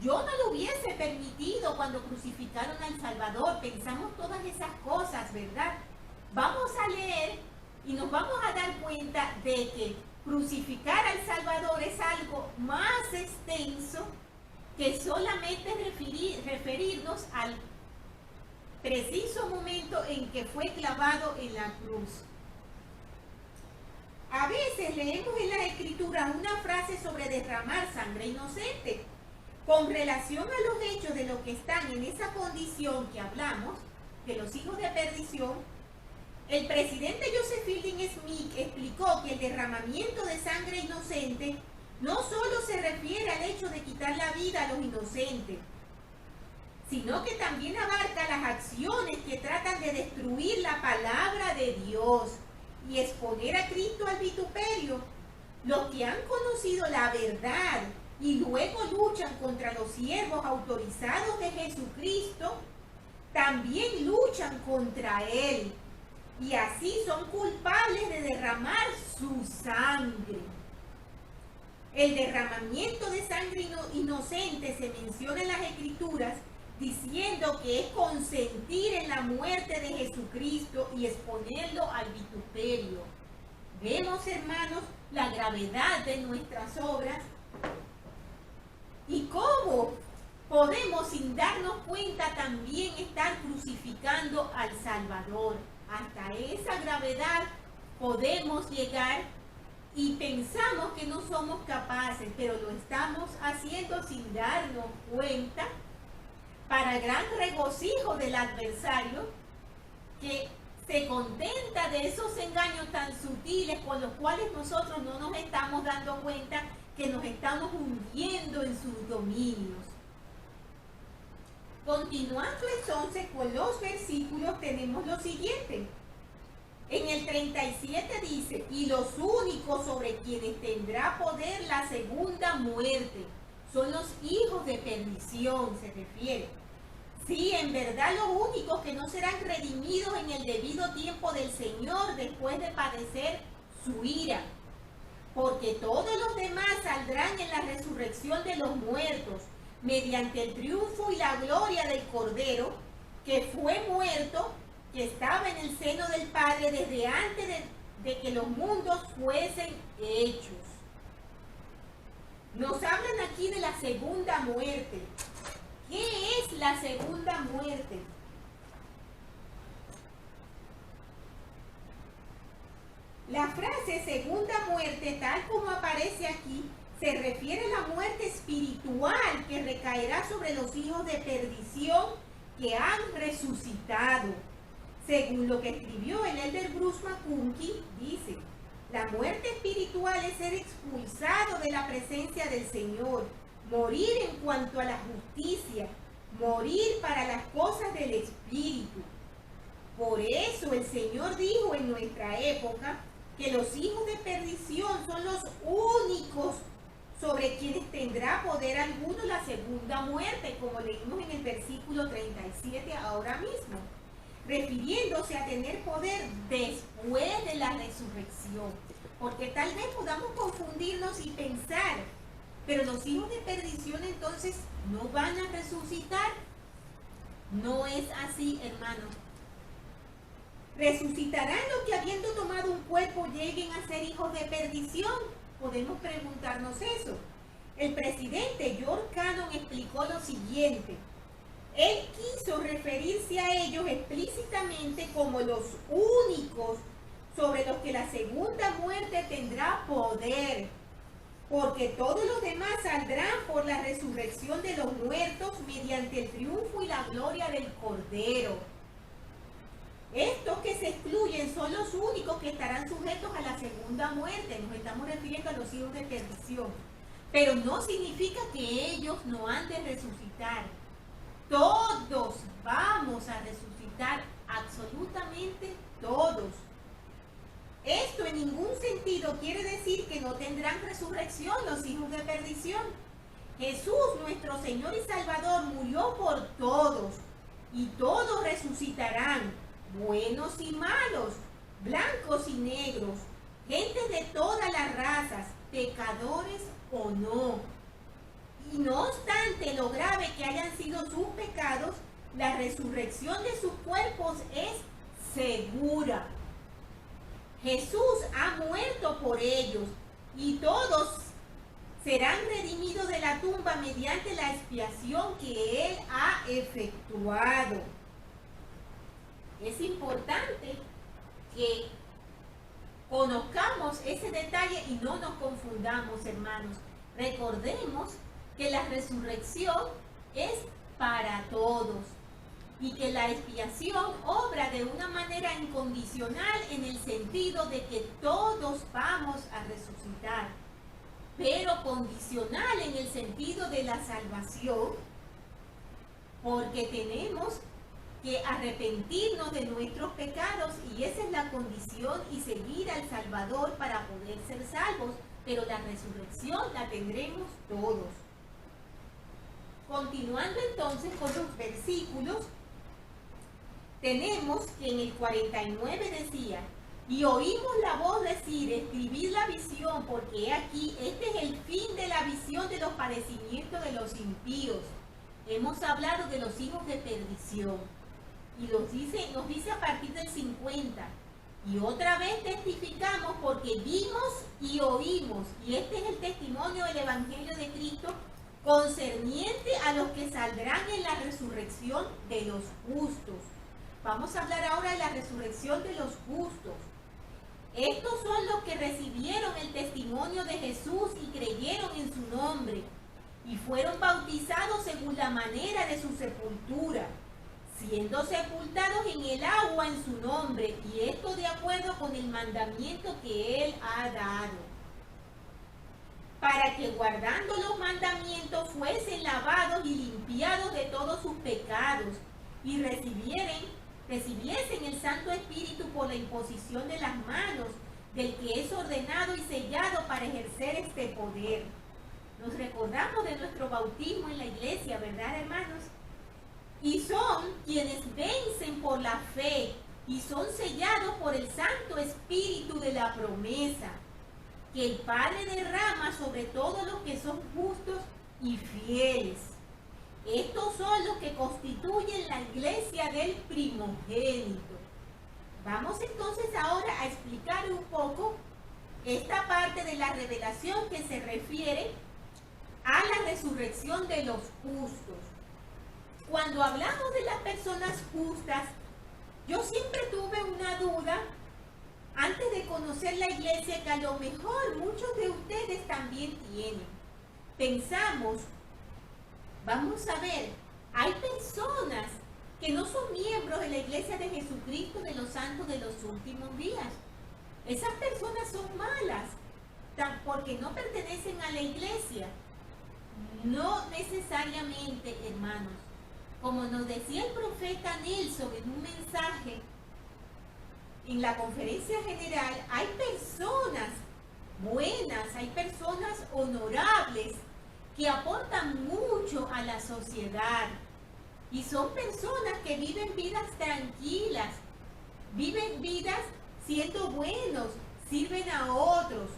yo no lo hubiese permitido cuando crucificaron al Salvador. Pensamos todas esas cosas, ¿verdad? Vamos a leer y nos vamos a dar cuenta de que crucificar al Salvador es algo más extenso que solamente referirnos al preciso momento en que fue clavado en la cruz. A veces leemos en las Escrituras una frase sobre derramar sangre inocente. Con relación a los hechos de los que están en esa condición que hablamos, de los hijos de perdición, el presidente Joseph Fielding Smith explicó que el derramamiento de sangre inocente no solo se refiere al hecho de quitar la vida a los inocentes, sino que también abarca las acciones que tratan de destruir la palabra de Dios y exponer a Cristo al vituperio. Los que han conocido la verdad y luego luchan contra los siervos autorizados de Jesucristo, también luchan contra Él, y así son culpables de derramar su sangre. El derramamiento de sangre inocente se menciona en las Escrituras diciendo que es consentir en la muerte de Jesucristo y exponerlo al vituperio. Vemos, hermanos, la gravedad de nuestras obras y cómo podemos, sin darnos cuenta, también estar crucificando al Salvador. Hasta esa gravedad podemos llegar y pensamos que no somos capaces, pero lo estamos haciendo sin darnos cuenta, para gran regocijo del adversario, que se contenta de esos engaños tan sutiles con los cuales nosotros no nos estamos dando cuenta que nos estamos hundiendo en sus dominios. Continuando entonces con los versículos, tenemos lo siguiente. En el 37 dice: y los únicos sobre quienes tendrá poder la segunda muerte son los hijos de perdición, se refiere. Sí, en verdad los únicos que no serán redimidos en el debido tiempo del Señor después de padecer su ira. Porque todos los demás saldrán en la resurrección de los muertos, mediante el triunfo y la gloria del Cordero, que fue muerto, que estaba en el seno del Padre desde antes de que los mundos fuesen hechos. Nos hablan aquí de la segunda muerte. ¿Qué es la segunda muerte? La frase segunda muerte, tal como aparece aquí, se refiere a la muerte espiritual que recaerá sobre los hijos de perdición que han resucitado. Según lo que escribió el elder Bruce McConkie, dice: la muerte espiritual es ser expulsado de la presencia del Señor, morir en cuanto a la justicia, morir para las cosas del Espíritu. Por eso el Señor dijo en nuestra época que los hijos de perdición son los únicos sobre quienes tendrá poder alguno la segunda muerte, como leímos en el versículo 37 ahora mismo, refiriéndose a tener poder después de la resurrección. Porque tal vez podamos confundirnos y pensar: pero los hijos de perdición entonces no van a resucitar. No es así, hermanos. ¿Resucitarán los que habiendo tomado un cuerpo lleguen a ser hijos de perdición? Podemos preguntarnos eso. El presidente George Cannon explicó lo siguiente. Él quiso referirse a ellos explícitamente como los únicos sobre los que la segunda muerte tendrá poder, porque todos los demás saldrán por la resurrección de los muertos mediante el triunfo y la gloria del Cordero. Estos que se excluyen son los únicos que estarán sujetos a la segunda muerte. Nos estamos refiriendo a los hijos de perdición. Pero no significa que ellos no han de resucitar. Todos vamos a resucitar, absolutamente todos. Esto en ningún sentido quiere decir que no tendrán resurrección los hijos de perdición. Jesús, nuestro Señor y Salvador, murió por todos, y todos resucitarán, buenos y malos, blancos y negros, gentes de todas las razas, pecadores o no. Y no obstante lo grave que hayan sido sus pecados, la resurrección de sus cuerpos es segura. Jesús ha muerto por ellos y todos serán redimidos de la tumba mediante la expiación que Él ha efectuado. importante que conozcamos ese detalle y no nos confundamos, hermanos. Recordemos que la resurrección es para todos y que la expiación obra de una manera incondicional en el sentido de que todos vamos a resucitar, pero condicional en el sentido de la salvación, porque tenemos que arrepentirnos de nuestros pecados y esa es la condición y seguir al Salvador para poder ser salvos, pero la resurrección la tendremos todos. Continuando entonces con los versículos, tenemos que en el 49 decía: y oímos la voz decir, escribid la visión, porque he aquí, este es el fin de la visión de los padecimientos de los impíos. Hemos hablado de los hijos de perdición. Y nos dice a partir del 50. Y otra vez testificamos porque vimos y oímos. Y este es el testimonio del Evangelio de Cristo concerniente a los que saldrán en la resurrección de los justos. Vamos a hablar ahora de la resurrección de los justos. Estos son los que recibieron el testimonio de Jesús y creyeron en su nombre, y fueron bautizados según la manera de su sepultura, siendo sepultados en el agua en su nombre, y esto de acuerdo con el mandamiento que Él ha dado, para que guardando los mandamientos fuesen lavados y limpiados de todos sus pecados, y recibiesen el Santo Espíritu por la imposición de las manos del que es ordenado y sellado para ejercer este poder. Nos recordamos de nuestro bautismo en la iglesia, ¿verdad, hermanos? Y son quienes vencen por la fe y son sellados por el Santo Espíritu de la promesa, que el Padre derrama sobre todos los que son justos y fieles. Estos son los que constituyen la iglesia del primogénito. Vamos entonces ahora a explicar un poco esta parte de la revelación que se refiere a la resurrección de los justos. Cuando hablamos de las personas justas, yo siempre tuve una duda antes de conocer la iglesia que a lo mejor muchos de ustedes también tienen. Pensamos, vamos a ver, hay personas que no son miembros de la iglesia de Jesucristo de los santos de los últimos días. Esas personas son malas, porque no pertenecen a la iglesia. No necesariamente, hermanos. Como nos decía el profeta Nelson en un mensaje en la conferencia general, hay personas buenas, hay personas honorables que aportan mucho a la sociedad y son personas que viven vidas tranquilas, viven vidas siendo buenos, sirven a otros,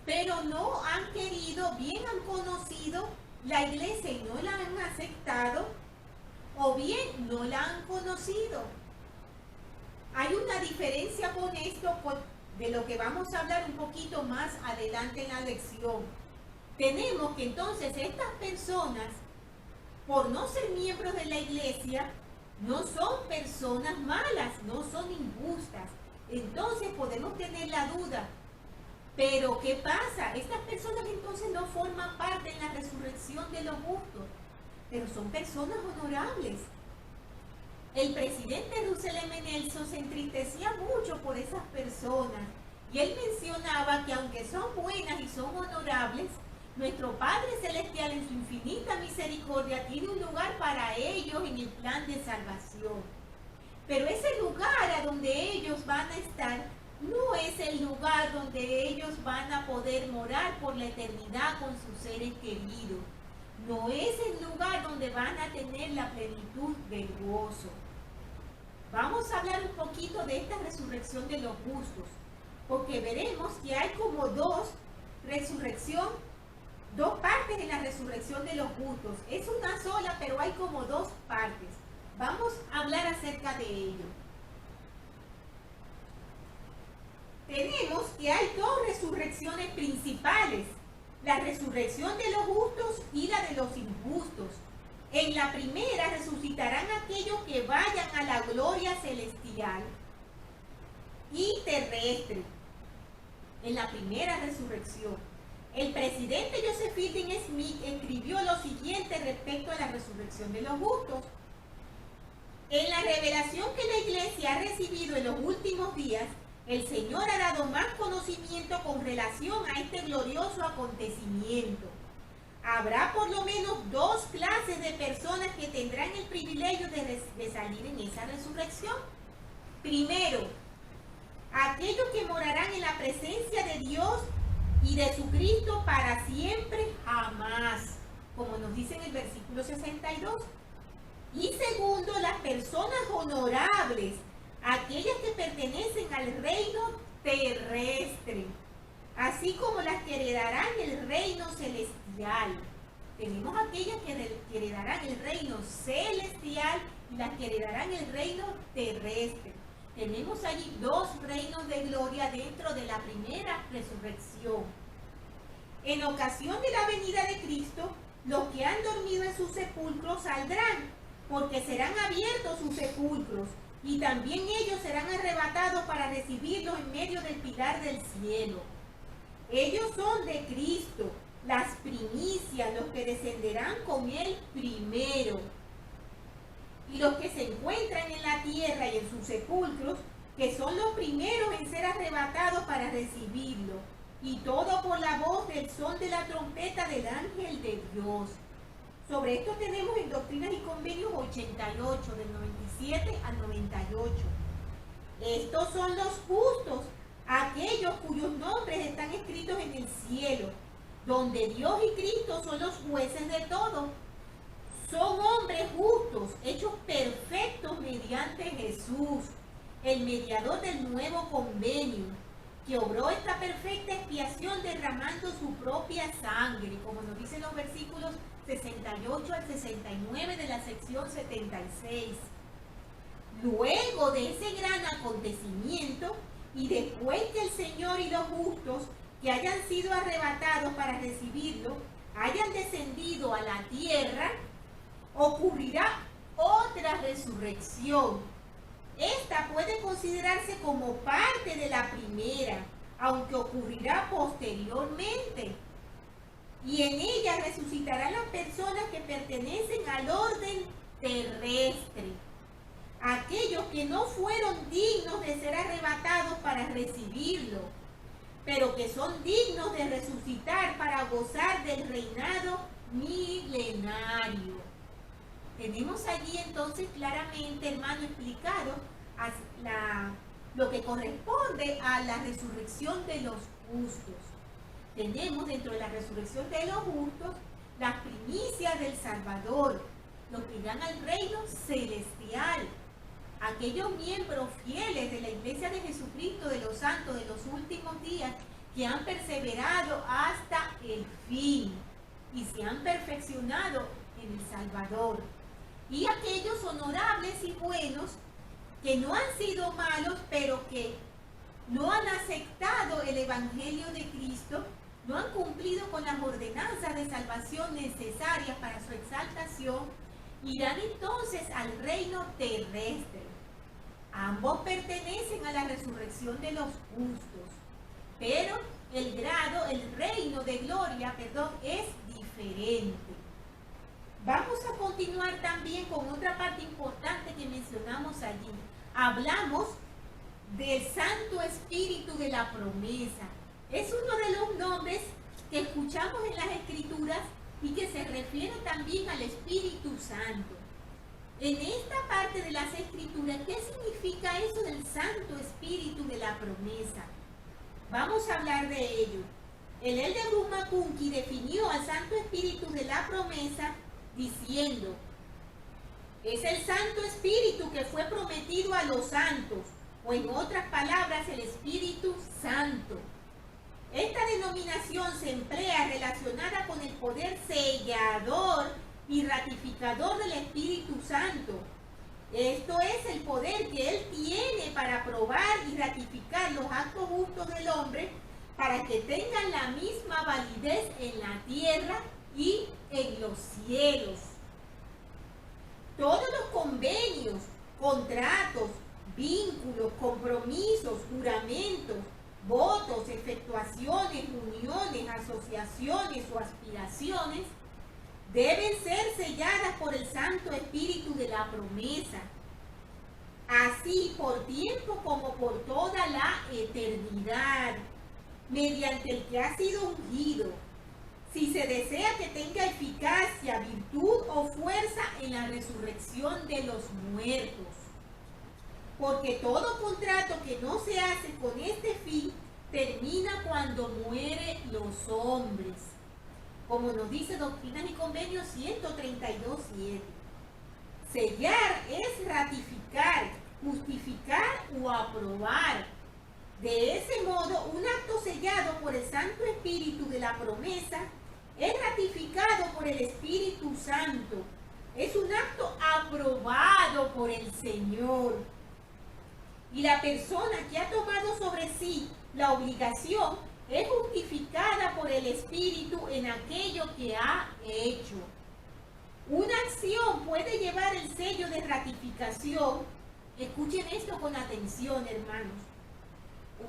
pero no han querido, bien han conocido la iglesia y no la han aceptado, o bien no la han conocido. Hay una diferencia con esto, de lo que vamos a hablar un poquito más adelante en la lección. Tenemos que entonces estas personas, por no ser miembros de la iglesia, no son personas malas, no son injustas. Entonces podemos tener la duda, pero ¿qué pasa? Estas personas entonces no forman parte en la resurrección de los justos, pero son personas honorables. El presidente Russell M. Nelson se entristecía mucho por esas personas y él mencionaba que aunque son buenas y son honorables, nuestro Padre Celestial en su infinita misericordia tiene un lugar para ellos en el plan de salvación. Pero ese lugar a donde ellos van a estar no es el lugar donde ellos van a poder morar por la eternidad con sus seres queridos. No es el lugar donde van a tener la plenitud del gozo. Vamos a hablar un poquito de esta resurrección de los justos, porque veremos que hay como dos partes en la resurrección de los justos. Es una sola, pero hay como dos partes. Vamos a hablar acerca de ello. Tenemos que hay dos resurrecciones principales, la resurrección de los justos y la de los injustos. En la primera resucitarán aquellos que vayan a la gloria celestial y terrestre. En la primera resurrección. El presidente Joseph Fielding Smith escribió lo siguiente respecto a la resurrección de los justos. En la revelación que la Iglesia ha recibido en los últimos días, el Señor ha dado más conocimiento con relación a este glorioso acontecimiento. Habrá por lo menos dos clases de personas que tendrán el privilegio de salir en esa resurrección. Primero, aquellos que morarán en la presencia de Dios y de su Cristo para siempre, jamás, como nos dice en el versículo 62. Y segundo, las personas honorables, aquellas que pertenecen al reino terrestre, así como las que heredarán el reino celestial. Tenemos aquellas que heredarán el reino celestial y las que heredarán el reino terrestre. Tenemos allí dos reinos de gloria dentro de la primera resurrección. En ocasión de la venida de Cristo, los que han dormido en sus sepulcros saldrán, porque serán abiertos sus sepulcros, y también ellos serán arrebatados para recibirlos en medio del pilar del cielo. Ellos son de Cristo, las primicias, los que descenderán con él primero. Y los que se encuentran en la tierra y en sus sepulcros, que son los primeros en ser arrebatados para recibirlo, y todo por la voz del son de la trompeta del ángel de Dios. Sobre esto tenemos en Doctrinas y Convenios 88, del 97 al 98. Estos son los justos, aquellos cuyos nombres están escritos en el cielo, donde Dios y Cristo son los jueces de todo. Son hombres justos, hechos perfectos mediante Jesús, el mediador del nuevo convenio, que obró esta perfecta expiación derramando su propia sangre, como nos dicen los versículos 68 al 69 de la sección 76. Luego de ese gran acontecimiento, y después que el Señor y los justos que hayan sido arrebatados para recibirlo, hayan descendido a la tierra, ocurrirá otra resurrección. Esta puede considerarse como parte de la primera, aunque ocurrirá posteriormente. Y en ella resucitarán las personas que pertenecen al orden terrestre, aquellos que no fueron dignos de ser arrebatados para recibirlo, pero que son dignos de resucitar para gozar del reinado milenario. Tenemos allí entonces claramente, hermano, explicado lo que corresponde a la resurrección de los justos. Tenemos dentro de la resurrección de los justos las primicias del Salvador, los que irán al reino celestial, aquellos miembros fieles de la Iglesia de Jesucristo, de los santos de los últimos días, que han perseverado hasta el fin y se han perfeccionado en el Salvador. Y aquellos honorables y buenos que no han sido malos, pero que no han aceptado el Evangelio de Cristo, no han cumplido con las ordenanzas de salvación necesarias para su exaltación, irán entonces al reino terrestre. Ambos pertenecen a la resurrección de los justos, pero el reino de gloria, es diferente. Vamos a continuar también con otra parte importante que mencionamos allí. Hablamos del Santo Espíritu de la promesa. Es uno de los nombres que escuchamos en las Escrituras y que se refiere también al Espíritu Santo. En esta parte de las Escrituras, ¿qué significa eso del Santo Espíritu de la promesa? Vamos a hablar de ello. El Elder Bruce McConkie definió al Santo Espíritu de la promesa diciendo: es el Santo Espíritu que fue prometido a los santos, o en otras palabras, el Espíritu Santo. Esta denominación se emplea relacionada con el poder sellador y ratificador del Espíritu Santo. Esto es el poder que Él tiene para aprobar y ratificar los actos justos del hombre para que tengan la misma validez en la tierra y en los cielos. todos los convenios, contratos, vínculos, compromisos, juramentos, votos, efectuaciones, uniones, asociaciones o aspiraciones deben ser selladas por el Santo Espíritu de la promesa, así por tiempo como por toda la eternidad, mediante el que ha sido ungido, si se desea que tenga eficacia, virtud o fuerza en la resurrección de los muertos. Porque todo contrato que no se hace con este fin termina cuando mueren los hombres, como nos dice Doctrinas y Convenios 132:7. Sellar es ratificar, justificar o aprobar. De ese modo, un acto sellado por el Santo Espíritu de la promesa es ratificado por el Espíritu Santo. Es un acto aprobado por el Señor. Y la persona que ha tomado sobre sí la obligación es justificada por el Espíritu en aquello que ha hecho. Una acción puede llevar el sello de ratificación. Escuchen esto con atención, hermanos.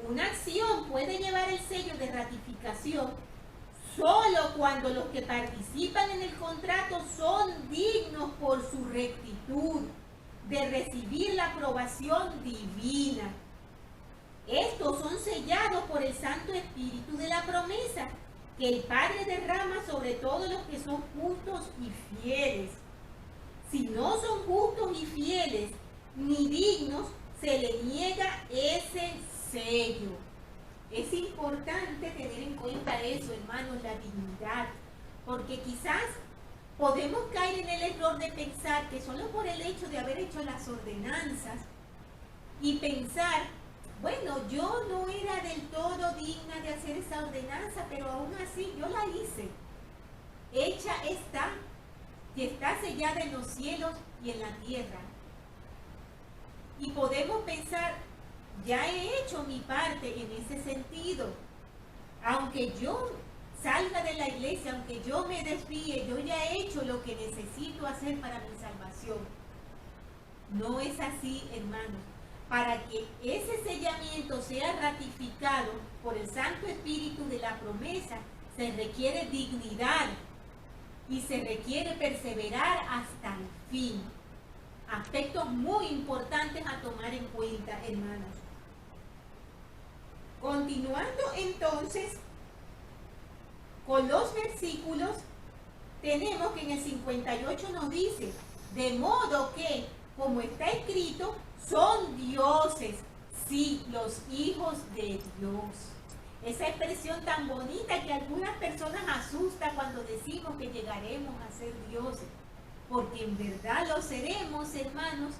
Una acción puede llevar el sello de ratificación solo cuando los que participan en el contrato son dignos por su rectitud de recibir la aprobación divina. Estos son sellados por el Santo Espíritu de la promesa que el Padre derrama sobre todos los que son justos y fieles. Si no son justos y fieles ni dignos, se le niega ese sello. Es importante tener en cuenta eso, hermanos, la dignidad, porque quizás podemos caer en el error de pensar que solo por el hecho de haber hecho las ordenanzas y pensar, bueno, yo no era del todo digna de hacer esa ordenanza, pero aún así yo la hice. Hecha está, y está sellada en los cielos y en la tierra. Y podemos pensar, ya he hecho mi parte en ese sentido. Aunque yo salga de la iglesia, aunque yo me desvíe, yo ya he hecho lo que necesito hacer para mi salvación. No es así, hermanos. Para que ese sellamiento sea ratificado por el Santo Espíritu de la promesa, se requiere dignidad y se requiere perseverar hasta el fin. Aspectos muy importantes a tomar en cuenta, hermanos. Continuando entonces con los versículos, tenemos que en el 58 nos dice, de modo que, como está escrito, son dioses, sí, los hijos de Dios. Esa expresión tan bonita que a algunas personas asusta cuando decimos que llegaremos a ser dioses, porque en verdad lo seremos, hermanos,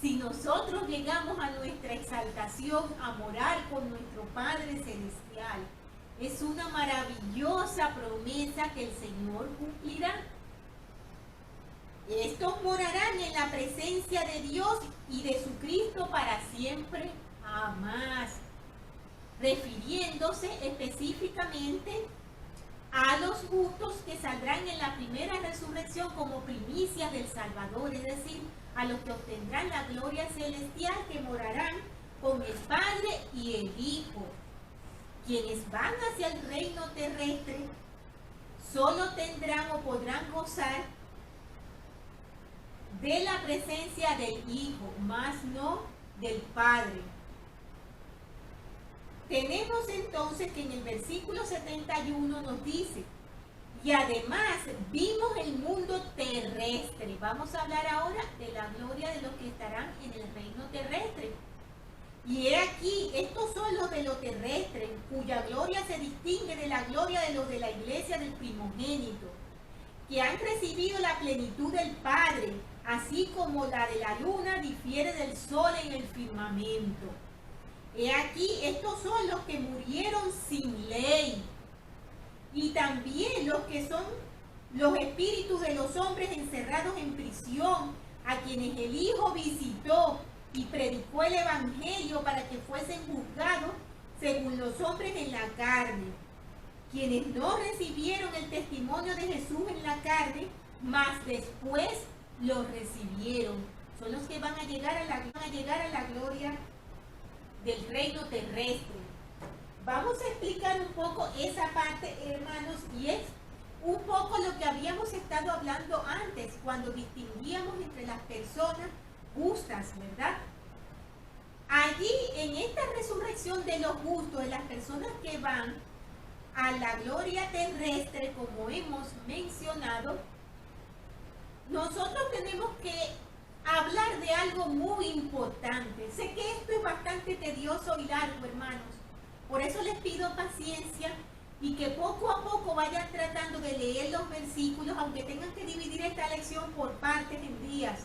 si nosotros llegamos a nuestra exaltación, a morar con nuestro Padre Celestial. Es una maravillosa promesa que el Señor cumplirá. Estos morarán en la presencia de Dios y de su Cristo para siempre, jamás. Refiriéndose específicamente a los justos que saldrán en la primera resurrección como primicias del Salvador, es decir, a los que obtendrán la gloria celestial, que morarán con el Padre y el Hijo. Quienes van hacia el reino terrestre solo tendrán o podrán gozar de la presencia del Hijo, más no del Padre. Tenemos entonces que en el versículo 71 nos dice, y además vimos el mundo terrestre. Vamos a hablar ahora de la gloria de los que estarán en el reino terrestre. Y he aquí, estos son los de lo terrestre, cuya gloria se distingue de la gloria de los de la iglesia del primogénito, que han recibido la plenitud del Padre, así como la de la luna difiere del sol en el firmamento. He aquí, estos son los que murieron sin ley, y también los que son los espíritus de los hombres encerrados en prisión, a quienes el Hijo visitó y predicó el Evangelio para que fuesen juzgados según los hombres en la carne, quienes no recibieron el testimonio de Jesús en la carne, mas después lo recibieron. Son los que van a llegar a la gloria del reino terrestre. Vamos a explicar un poco esa parte, hermanos, y es un poco lo que habíamos estado hablando antes, cuando distinguíamos entre las personas justas, ¿verdad? Allí, en esta resurrección de los justos, de las personas que van a la gloria terrestre, como hemos mencionado, nosotros tenemos que hablar de algo muy importante. Sé que esto es bastante tedioso y largo, hermanos. Por eso les pido paciencia y que poco a poco vayan tratando de leer los versículos, aunque tengan que dividir esta lección por partes en días.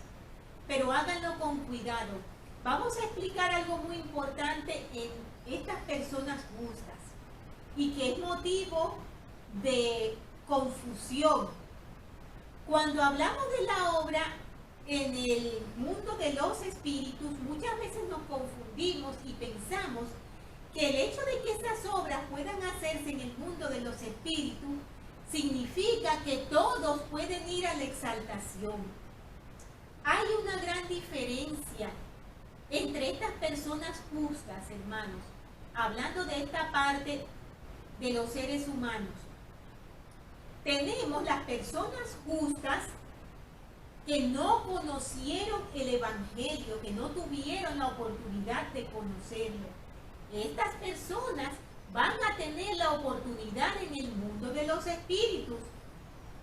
Pero háganlo con cuidado. Vamos a explicar algo muy importante en estas personas justas y que es motivo de confusión. Cuando hablamos de la obra en el mundo de los espíritus, muchas veces nos confundimos y pensamos que el hecho de que esas obras puedan hacerse en el mundo de los espíritus significa que todos pueden ir a la exaltación. Hay una gran diferencia entre estas personas justas, hermanos, hablando de esta parte de los seres humanos. Tenemos las personas justas que no conocieron el Evangelio, que no tuvieron la oportunidad de conocerlo. Estas personas van a tener la oportunidad en el mundo de los espíritus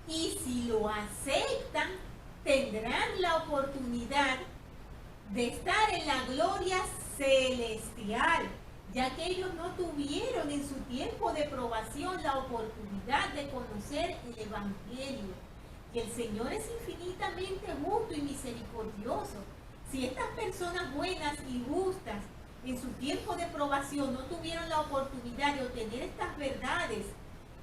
y si lo aceptan, tendrán la oportunidad de estar en la gloria celestial, ya que ellos no tuvieron en su tiempo de probación la oportunidad de conocer el Evangelio. Que el Señor es infinitamente justo y misericordioso. Si estas personas buenas y justas en su tiempo de probación no tuvieron la oportunidad de obtener estas verdades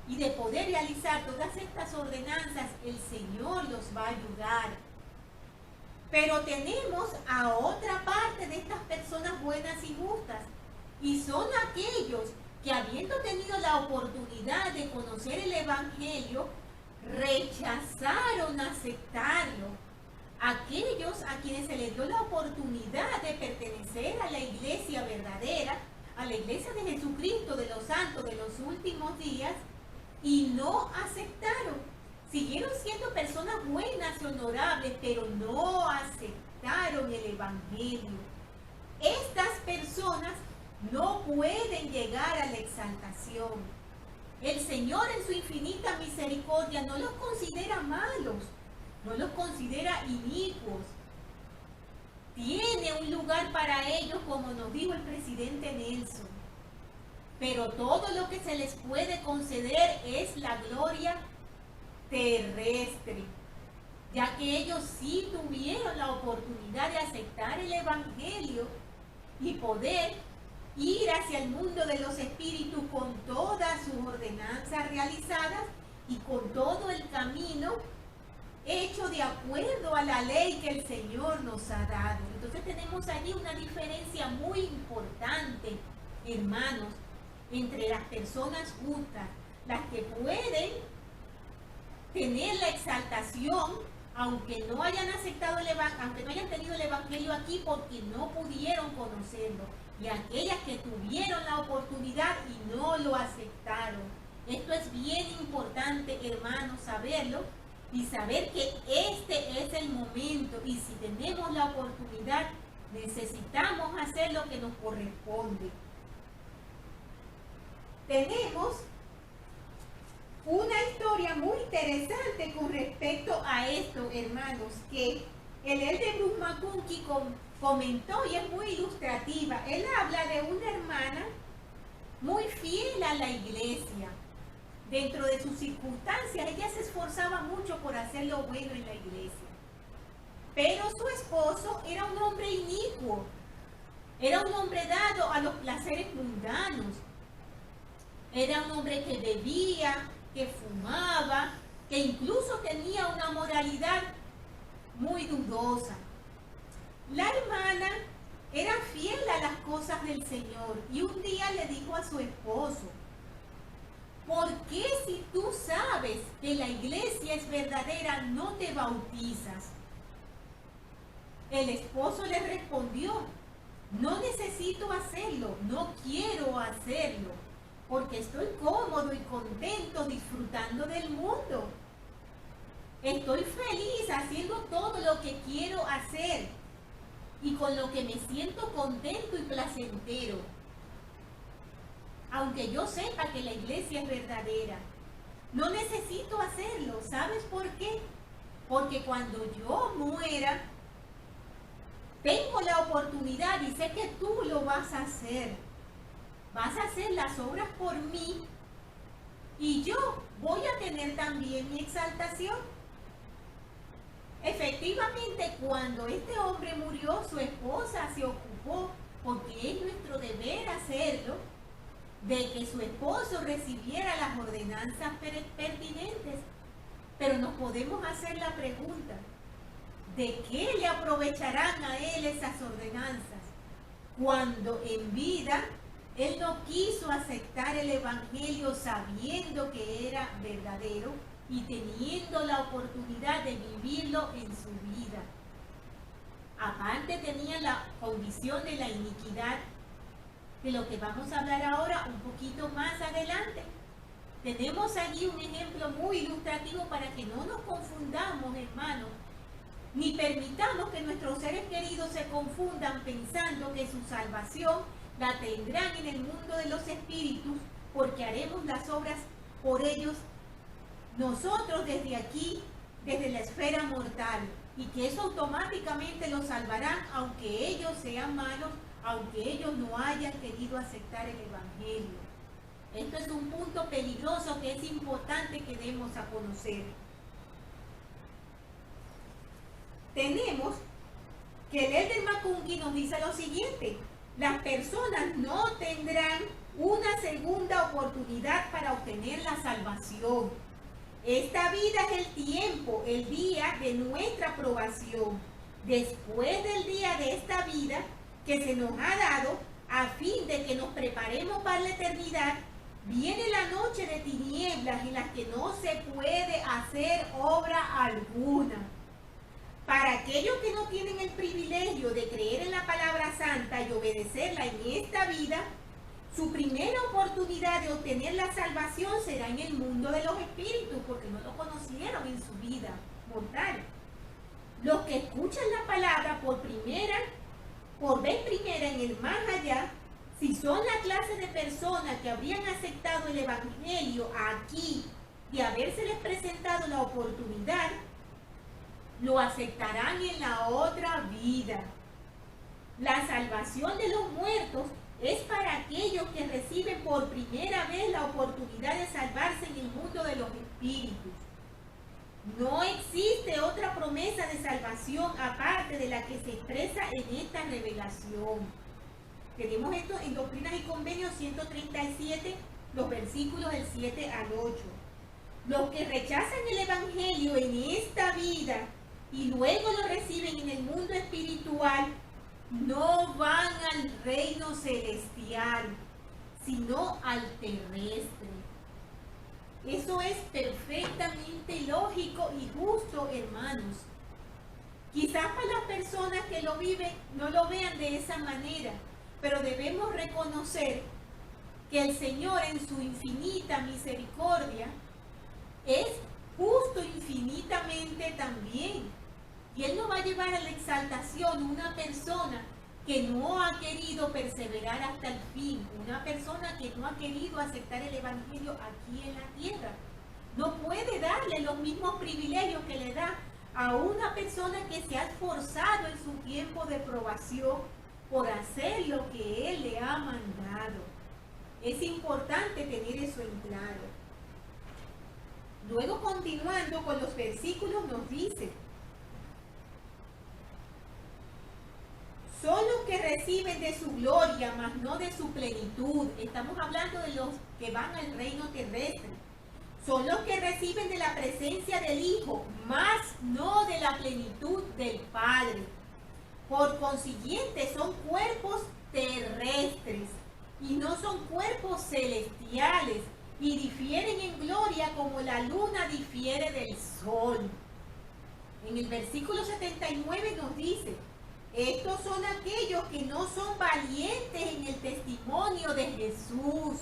y de poder realizar todas estas ordenanzas, el Señor los va a ayudar. Pero tenemos a otra parte de estas personas buenas y justas, y son aquellos que, habiendo tenido la oportunidad de conocer el Evangelio, rechazaron aceptarlo. Aquellos a quienes se les dio la oportunidad de pertenecer a la iglesia verdadera, a la iglesia de Jesucristo, de los santos de los últimos días, y no aceptaron. Siguieron siendo personas buenas y honorables, pero no aceptaron el Evangelio. Estas personas no pueden llegar a la exaltación. El Señor en su infinita misericordia no los considera malos, no los considera inicuos. Tiene un lugar para ellos, como nos dijo el presidente Nelson. Pero todo lo que se les puede conceder es la gloria terrestre, ya que ellos sí tuvieron la oportunidad de aceptar el Evangelio y poder ir hacia el mundo de los espíritus con todas sus ordenanzas realizadas y con todo el camino hecho de acuerdo a la ley que el Señor nos ha dado. Entonces tenemos allí una diferencia muy importante, hermanos, entre las personas justas, las que pueden tener la exaltación, aunque no hayan aceptado aunque no hayan tenido el Evangelio aquí porque no pudieron conocerlo, y aquellas que tuvieron la oportunidad y no lo aceptaron. Esto es bien importante, hermanos, saberlo y saber que este es el momento, y si tenemos la oportunidad necesitamos hacer lo que nos corresponde. Tenemos una historia muy interesante con respecto a esto, hermanos, que el de Bruce McConkie comentó y es muy ilustrativa. Él habla de una hermana muy fiel a la iglesia. Dentro de sus circunstancias, ella se esforzaba mucho por hacer lo bueno en la iglesia. Pero su esposo era un hombre inicuo, era un hombre dado a los placeres mundanos, era un hombre que bebía, que fumaba, que incluso tenía una moralidad muy dudosa. La hermana era fiel a las cosas del Señor y un día le dijo a su esposo: ¿por qué si tú sabes que la iglesia es verdadera no te bautizas? El esposo le respondió: no necesito hacerlo, no quiero hacerlo, porque estoy cómodo y contento disfrutando del mundo. Estoy feliz haciendo todo lo que quiero hacer y con lo que me siento contento y placentero. Aunque yo sepa que la iglesia es verdadera, no necesito hacerlo. ¿Sabes por qué? Porque cuando yo muera, tengo la oportunidad y sé que tú lo vas a hacer. Vas a hacer las obras por mí y yo voy a tener también mi exaltación. Efectivamente, cuando este hombre murió, su esposa se ocupó, porque es nuestro deber hacerlo, de que su esposo recibiera las ordenanzas pertinentes. Pero nos podemos hacer la pregunta: ¿de qué le aprovecharán a él esas ordenanzas cuando en vida él no quiso aceptar el evangelio sabiendo que era verdadero y teniendo la oportunidad de vivirlo en su vida? Aparte tenía la condición de la iniquidad, de lo que vamos a hablar ahora un poquito más adelante. Tenemos allí un ejemplo muy ilustrativo para que no nos confundamos, hermanos, ni permitamos que nuestros seres queridos se confundan pensando que su salvación la tendrán en el mundo de los espíritus porque haremos las obras por ellos nosotros desde aquí, desde la esfera mortal, y que eso automáticamente los salvarán aunque ellos sean malos, aunque ellos no hayan querido aceptar el evangelio. Esto es un punto peligroso que es importante que demos a conocer. Tenemos que el Elder McConkie nos dice lo siguiente: las personas no tendrán una segunda oportunidad para obtener la salvación. Esta vida es el tiempo, el día de nuestra aprobación. Después del día de esta vida que se nos ha dado, a fin de que nos preparemos para la eternidad, viene la noche de tinieblas en las que no se puede hacer obra alguna. Para aquellos que no tienen el privilegio de creer en la palabra santa y obedecerla en esta vida, su primera oportunidad de obtener la salvación será en el mundo de los espíritus, porque no lo conocieron en su vida mortal. Los que escuchan la palabra por vez primera en el más allá, si son la clase de personas que habrían aceptado el evangelio aquí, de habérseles presentado la oportunidad, lo aceptarán en la otra vida. La salvación de los muertos es para aquellos que reciben por primera vez la oportunidad de salvarse en el mundo de los espíritus. No existe otra promesa de salvación aparte de la que se expresa en esta revelación. Tenemos esto en Doctrinas y Convenios 137, los versículos del 7 al 8. Los que rechazan el evangelio en esta vida y luego lo reciben en el mundo espiritual, no van al reino celestial, sino al terrestre. Eso es perfectamente lógico y justo, hermanos. Quizás para las personas que lo viven no lo vean de esa manera, pero debemos reconocer que el Señor en su infinita misericordia es justo infinitamente también. Y Él no va a llevar a la exaltación una persona que no ha querido perseverar hasta el fin, una persona que no ha querido aceptar el evangelio aquí en la tierra. No puede darle los mismos privilegios que le da a una persona que se ha esforzado en su tiempo de probación por hacer lo que Él le ha mandado. Es importante tener eso en claro. Luego, continuando con los versículos, nos dice: son los que reciben de su gloria, mas no de su plenitud. Estamos hablando de los que van al reino terrestre. Son los que reciben de la presencia del Hijo, mas no de la plenitud del Padre. Por consiguiente, son cuerpos terrestres y no son cuerpos celestiales, y difieren en gloria como la luna difiere del sol. En el versículo 79 nos dice: Estos son aquellos que no son valientes en el testimonio de Jesús.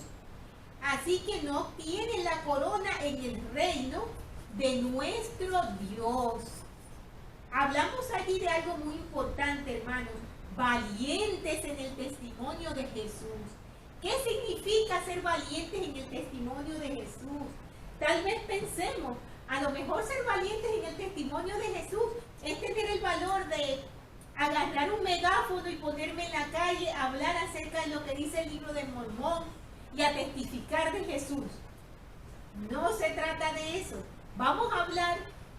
Así que no tienen la corona en el reino de nuestro Dios. Hablamos allí de algo muy importante, hermanos. Valientes en el testimonio de Jesús. ¿Qué significa ser valientes en el testimonio de Jesús? Tal vez pensemos, a lo mejor ser valientes en el testimonio de Jesús es tener el valor de agarrar un megáfono y ponerme en la calle a hablar acerca de lo que dice el libro de Mormón y a testificar de Jesús. No se trata de eso. Vamos a hablar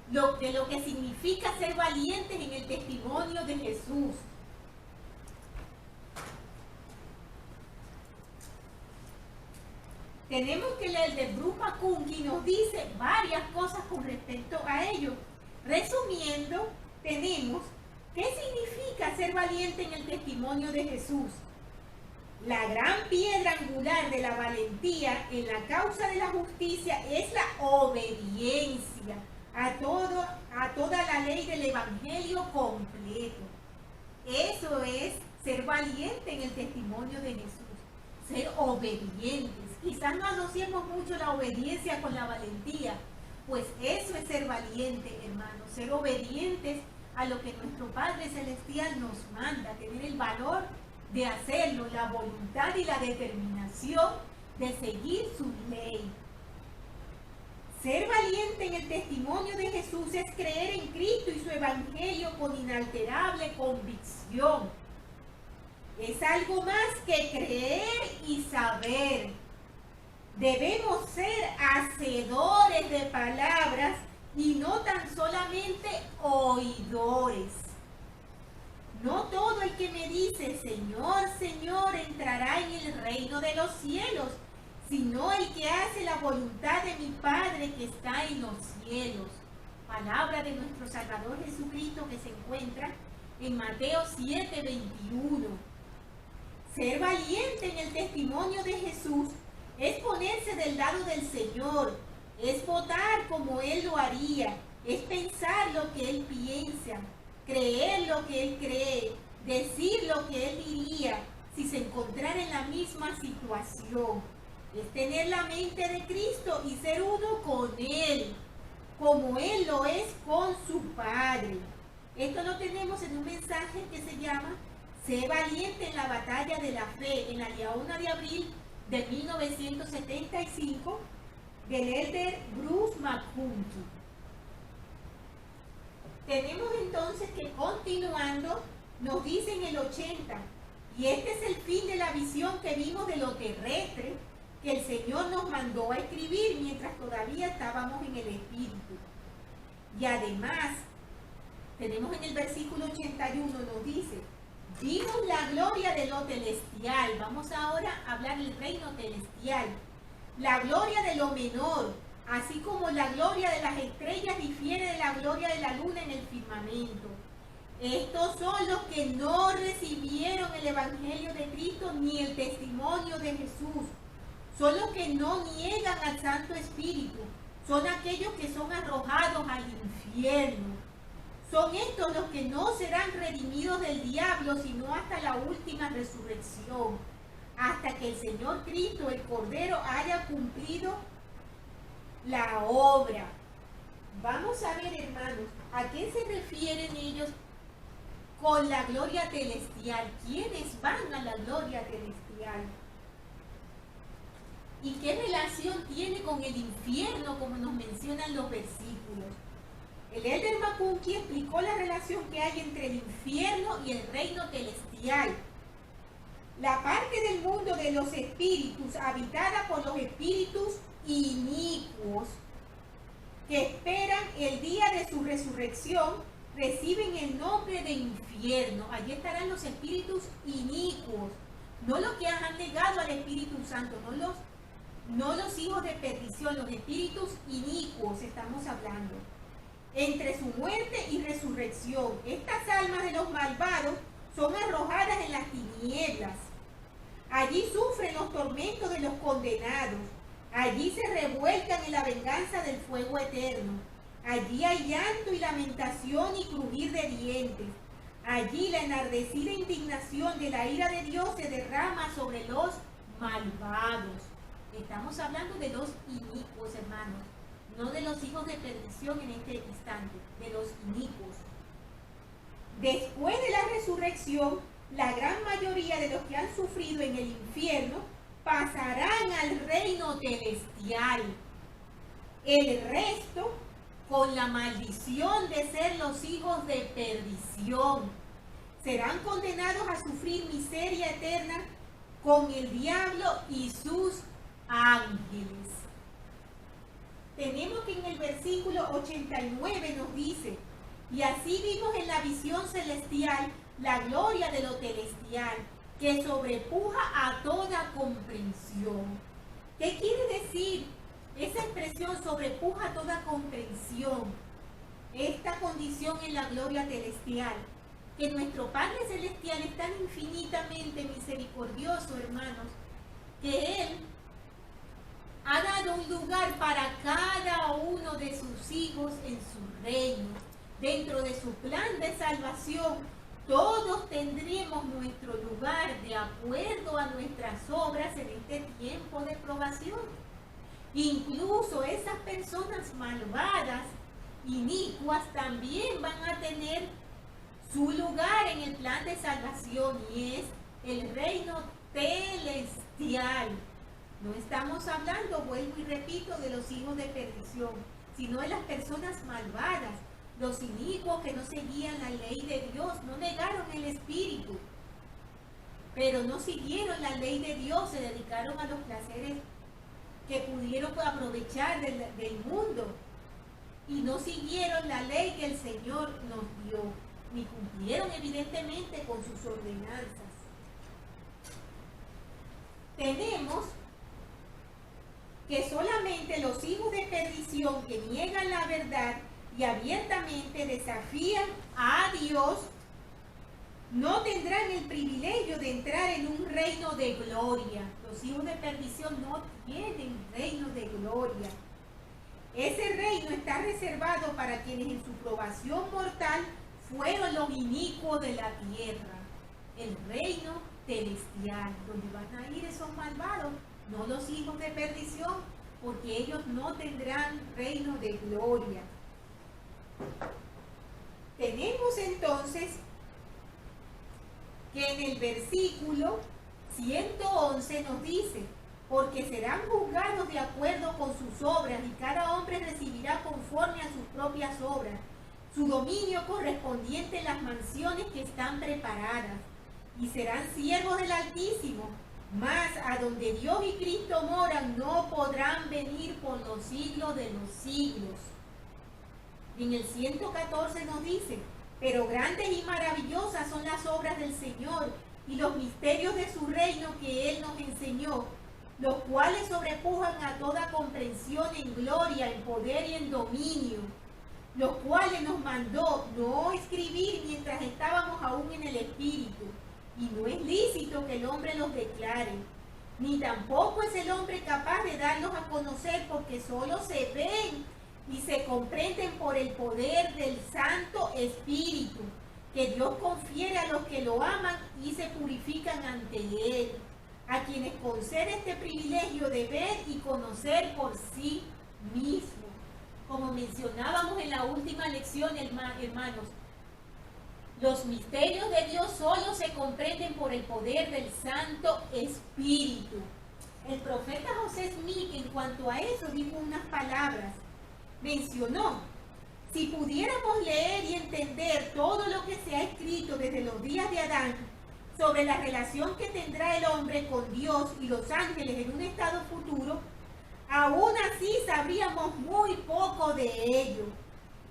de lo que significa ser valientes en el testimonio de Jesús. Tenemos que leer de Bruce McConkie, nos dice varias cosas con respecto a ello. Resumiendo, tenemos ¿qué significa ser valiente en el testimonio de Jesús? La gran piedra angular de la valentía en la causa de la justicia es la obediencia a toda la ley del Evangelio completo. Eso es ser valiente en el testimonio de Jesús, ser obedientes. Quizás no asociemos mucho la obediencia con la valentía, pues eso es ser valiente, hermanos, ser obedientes a lo que nuestro Padre Celestial nos manda, tener el valor de hacerlo, la voluntad y la determinación de seguir su ley. Ser valiente en el testimonio de Jesús es creer en Cristo y su Evangelio con inalterable convicción. Es algo más que creer y saber. Debemos ser hacedores de palabras y no tan solamente oidores. No todo el que me dice Señor, Señor entrará en el reino de los cielos, sino el que hace la voluntad de mi Padre que está en los cielos. Palabra de nuestro Salvador Jesucristo que se encuentra en Mateo 7:21. Ser valiente en el testimonio de Jesús es ponerse del lado del Señor, es votar como Él lo haría, es pensar lo que Él piensa, creer lo que Él cree, decir lo que Él diría si se encontrara en la misma situación. Es tener la mente de Cristo y ser uno con Él, como Él lo es con su Padre. Esto lo tenemos en un mensaje que se llama Sé valiente en la batalla de la fe, en la día 1 de abril de 1975, del elder Bruce McConkie. Tenemos entonces que continuando, nos dice en el 80, y este es el fin de la visión que vimos de lo terrestre, que el Señor nos mandó a escribir mientras todavía estábamos en el Espíritu. Y además, tenemos en el versículo 81, nos dice, vimos la gloria de lo celestial. Vamos ahora a hablar del reino celestial. La gloria de lo menor, así como la gloria de las estrellas difiere de la gloria de la luna en el firmamento. Estos son los que no recibieron el Evangelio de Cristo ni el testimonio de Jesús. Son los que no niegan al Santo Espíritu. Son aquellos que son arrojados al infierno. Son estos los que no serán redimidos del diablo, sino hasta la última resurrección, hasta que el Señor Cristo, el Cordero, haya cumplido la obra. Vamos a ver, hermanos, ¿a qué se refieren ellos con la gloria celestial? ¿Quiénes van a la gloria celestial? ¿Y qué relación tiene con el infierno, como nos mencionan los versículos? El elder McConkie explicó la relación que hay entre el infierno y el reino celestial. La parte del mundo de los espíritus habitada por los espíritus inicuos que esperan el día de su resurrección reciben el nombre de infierno. Allí estarán los espíritus inicuos, no los que han negado al Espíritu Santo, no los hijos de perdición, los espíritus inicuos estamos hablando. Entre su muerte y resurrección, estas almas de los malvados son arrojadas en las tinieblas. Allí sufren los tormentos de los condenados. Allí se revuelcan en la venganza del fuego eterno. Allí hay llanto y lamentación y crujir de dientes. Allí la enardecida indignación de la ira de Dios se derrama sobre los malvados. Estamos hablando de los inicuos, hermanos, no de los hijos de perdición en este instante, de los inicuos. Después de la resurrección, la gran mayoría de los que han sufrido en el infierno pasarán al reino celestial. El resto, con la maldición de ser los hijos de perdición, serán condenados a sufrir miseria eterna con el diablo y sus ángeles. Tenemos que en el versículo 89 nos dice: y así vimos en la visión celestial la gloria de lo celestial, que sobrepuja a toda comprensión. ¿Qué quiere decir esa expresión sobrepuja a toda comprensión? Esta condición en la gloria celestial, que nuestro Padre Celestial es tan infinitamente misericordioso, hermanos, que Él ha dado un lugar para cada uno de sus hijos en su reino. Dentro de su plan de salvación, todos tendremos nuestro lugar de acuerdo a nuestras obras en este tiempo de probación. Incluso esas personas malvadas, inicuas, también van a tener su lugar en el plan de salvación, y es el reino celestial. No estamos hablando, vuelvo y repito, de los hijos de perdición, sino de las personas malvadas, los inicuos que no seguían la ley de Dios, no negaron el Espíritu, pero no siguieron la ley de Dios, se dedicaron a los placeres que pudieron aprovechar del mundo, y no siguieron la ley que el Señor nos dio, ni cumplieron evidentemente con sus ordenanzas. Tenemos que solamente los hijos de perdición que niegan la verdad y abiertamente desafían a Dios no tendrán el privilegio de entrar en un reino de gloria. Los hijos de perdición no tienen reino de gloria. Ese reino está reservado para quienes en su probación mortal fueron los inicuos de la tierra. El reino celestial, donde van a ir esos malvados, no los hijos de perdición, porque ellos no tendrán reino de gloria. Tenemos entonces que en el versículo 111 nos dice: porque serán juzgados de acuerdo con sus obras, y cada hombre recibirá conforme a sus propias obras su dominio correspondiente en las mansiones que están preparadas, y serán siervos del Altísimo, mas a donde Dios y Cristo moran no podrán venir por los siglos de los siglos. Y en el 114 nos dice: pero grandes y maravillosas son las obras del Señor y los misterios de su reino que Él nos enseñó, los cuales sobrepujan a toda comprensión en gloria, en poder y en dominio, los cuales nos mandó no escribir mientras estábamos aún en el Espíritu, y no es lícito que el hombre los declare, ni tampoco es el hombre capaz de darlos a conocer, porque solo se ven y se comprenden por el poder del Santo Espíritu, que Dios confiere a los que lo aman y se purifican ante Él, a quienes concede este privilegio de ver y conocer por sí mismo. Como mencionábamos en la última lección, hermanos, los misterios de Dios solo se comprenden por el poder del Santo Espíritu. El profeta José Smith, en cuanto a eso, dijo unas palabras. Mencionó: si pudiéramos leer y entender todo lo que se ha escrito desde los días de Adán sobre la relación que tendrá el hombre con Dios y los ángeles en un estado futuro, aún así sabríamos muy poco de ello.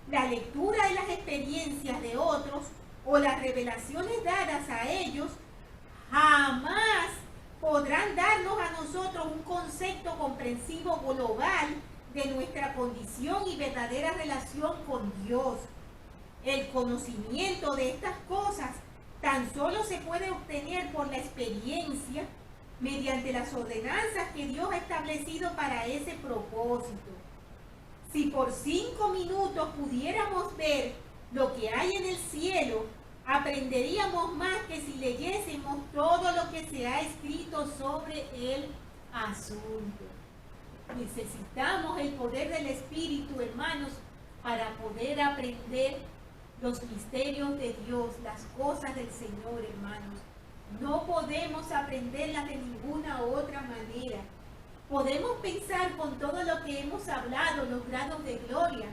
La lectura de las experiencias de otros o las revelaciones dadas a ellos jamás podrán darnos a nosotros un concepto comprensivo global de nuestra condición y verdadera relación con Dios. El conocimiento de estas cosas tan solo se puede obtener por la experiencia, mediante las ordenanzas que Dios ha establecido para ese propósito. Si por 5 minutos pudiéramos ver lo que hay en el cielo, aprenderíamos más que si leyésemos todo lo que se ha escrito sobre el asunto. Necesitamos el poder del Espíritu, hermanos, para poder aprender los misterios de Dios, las cosas del Señor, hermanos. No podemos aprenderlas de ninguna otra manera. Podemos pensar con todo lo que hemos hablado, los grados de gloria,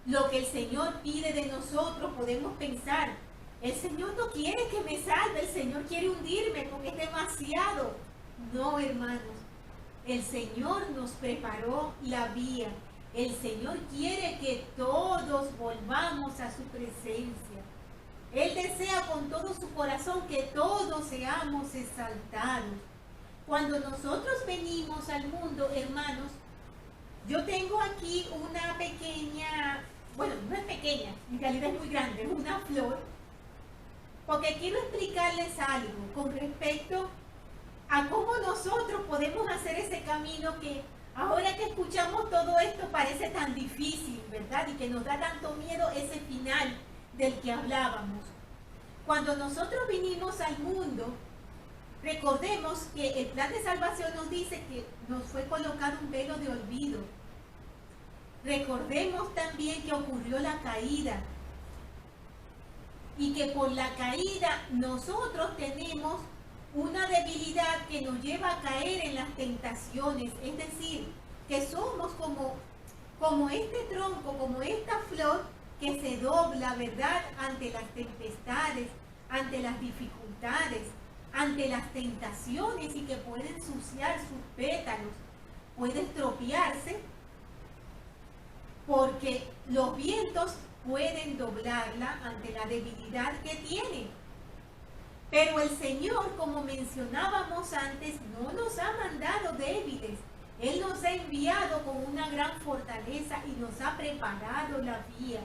lo que el Señor pide de nosotros. Podemos pensar, el Señor no quiere que me salve, el Señor quiere hundirme porque es demasiado. No, hermanos, el Señor nos preparó la vía. El Señor quiere que todos volvamos a su presencia. Él desea con todo su corazón que todos seamos exaltados. Cuando nosotros venimos al mundo, hermanos, yo tengo aquí una pequeña, bueno, no es pequeña, en realidad es muy grande, es una flor, porque quiero explicarles algo con respecto a cómo nosotros podemos hacer ese camino que ahora que escuchamos todo esto parece tan difícil, ¿verdad? Y que nos da tanto miedo ese final del que hablábamos. Cuando nosotros vinimos al mundo, recordemos que el plan de salvación nos dice que nos fue colocado un velo de olvido. Recordemos también que ocurrió la caída y que por la caída nosotros tenemos una debilidad que nos lleva a caer en las tentaciones, es decir, que somos como este tronco, como esta flor que se dobla, ¿verdad?, ante las tempestades, ante las dificultades, ante las tentaciones y que puede ensuciar sus pétalos, puede estropearse porque los vientos pueden doblarla ante la debilidad que tiene. Pero el Señor, como mencionábamos antes, no nos ha mandado débiles. Él nos ha enviado con una gran fortaleza y nos ha preparado la vía.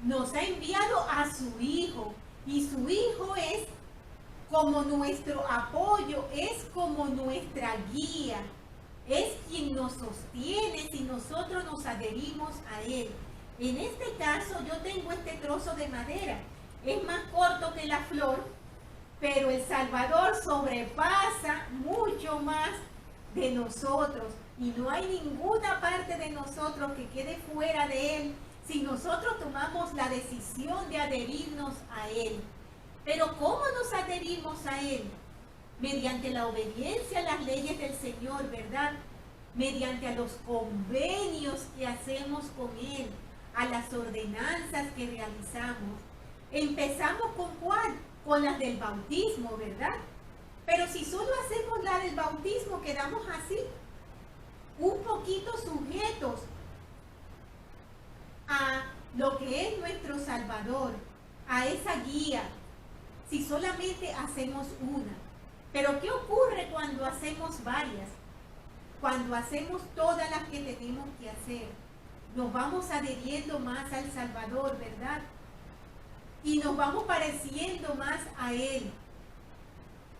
Nos ha enviado a su Hijo, y su Hijo es como nuestro apoyo, es como nuestra guía, es quien nos sostiene si nosotros nos adherimos a Él. En este caso yo tengo este trozo de madera, es más corto que la flor, pero el Salvador sobrepasa mucho más de nosotros y no hay ninguna parte de nosotros que quede fuera de Él si nosotros tomamos la decisión de adherirnos a Él. Pero ¿cómo nos adherimos a Él? Mediante la obediencia a las leyes del Señor, ¿verdad? Mediante a los convenios que hacemos con Él, a las ordenanzas que realizamos. Empezamos con ¿cuál? Con las del bautismo, ¿verdad? Pero si solo hacemos la del bautismo, quedamos así, un poquito sujetos a lo que es nuestro Salvador, a esa guía, si solamente hacemos una. Pero ¿qué ocurre cuando hacemos varias? Cuando hacemos todas las que tenemos que hacer, nos vamos adheriendo más al Salvador, ¿verdad? Y nos vamos pareciendo más a Él.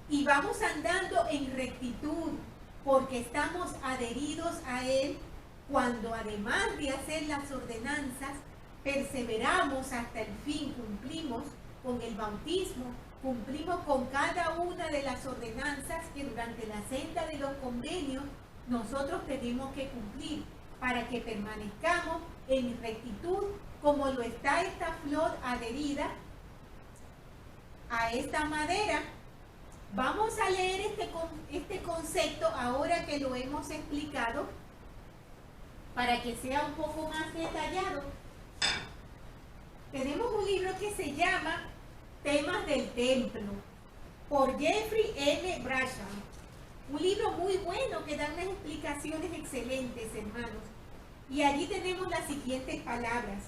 Y vamos andando en rectitud, porque estamos adheridos a Él, cuando además de hacer las ordenanzas, perseveramos hasta el fin, cumplimos con el bautismo, cumplimos con cada una de las ordenanzas que durante la senda de los convenios nosotros tenemos que cumplir para que permanezcamos en rectitud como lo está esta flor adherida a esta madera. Vamos a leer este concepto ahora que lo hemos explicado para que sea un poco más detallado. Tenemos un libro que se llama Temas del Templo, por Jeffrey M. Brasham. Un libro muy bueno que da unas explicaciones excelentes, hermanos. Y allí tenemos las siguientes palabras.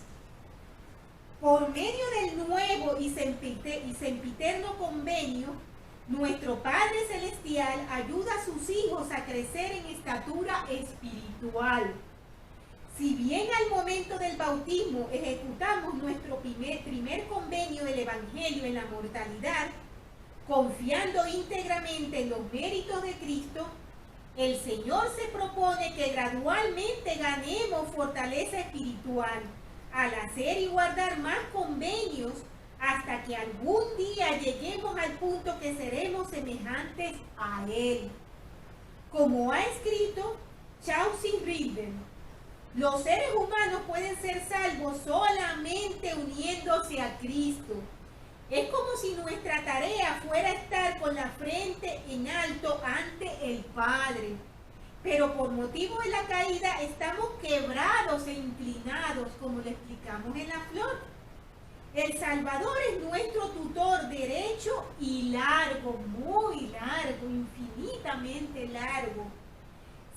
Por medio del nuevo y sempiterno convenio, nuestro Padre Celestial ayuda a sus hijos a crecer en estatura espiritual. Si bien al momento del bautismo ejecutamos nuestro primer convenio del Evangelio en la mortalidad, confiando íntegramente en los méritos de Cristo, el Señor se propone que gradualmente ganemos fortaleza espiritual al hacer y guardar más convenios hasta que algún día lleguemos al punto que seremos semejantes a Él. Como ha escrito Chauncey Ridley, los seres humanos pueden ser salvos solamente uniéndose a Cristo. Es como si nuestra tarea fuera estar con la frente en alto ante el Padre. Pero por motivo de la caída estamos quebrados e inclinados, como le explicamos en la flor. El Salvador es nuestro tutor derecho y largo, muy largo, infinitamente largo.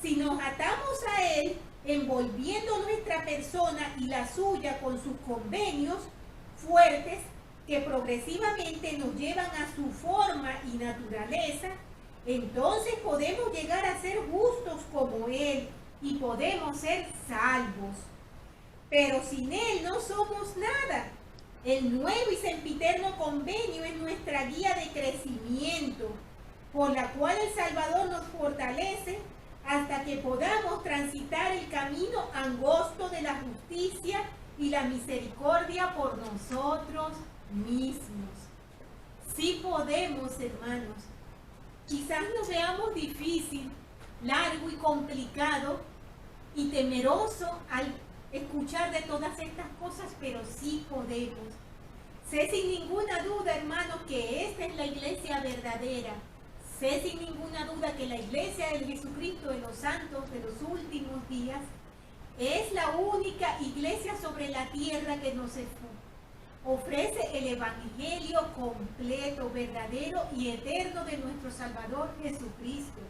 Si nos atamos a Él, envolviendo nuestra persona y la suya con sus convenios fuertes que progresivamente nos llevan a su forma y naturaleza, entonces podemos llegar a ser justos como Él y podemos ser salvos. Pero sin Él no somos nada. El nuevo y sempiterno convenio es nuestra guía de crecimiento, por la cual el Salvador nos fortalece hasta que podamos transitar el camino angosto de la justicia y la misericordia por nosotros mismos. Sí podemos, hermanos. Quizás nos veamos difícil, largo y complicado y temeroso al escuchar de todas estas cosas, pero sí podemos. Sé sin ninguna duda, hermanos, que esta es la iglesia verdadera. Sé sin ninguna duda que la iglesia de Jesucristo de los santos de los últimos días es la única iglesia sobre la tierra que nos ofrece el evangelio completo, verdadero y eterno de nuestro Salvador Jesucristo.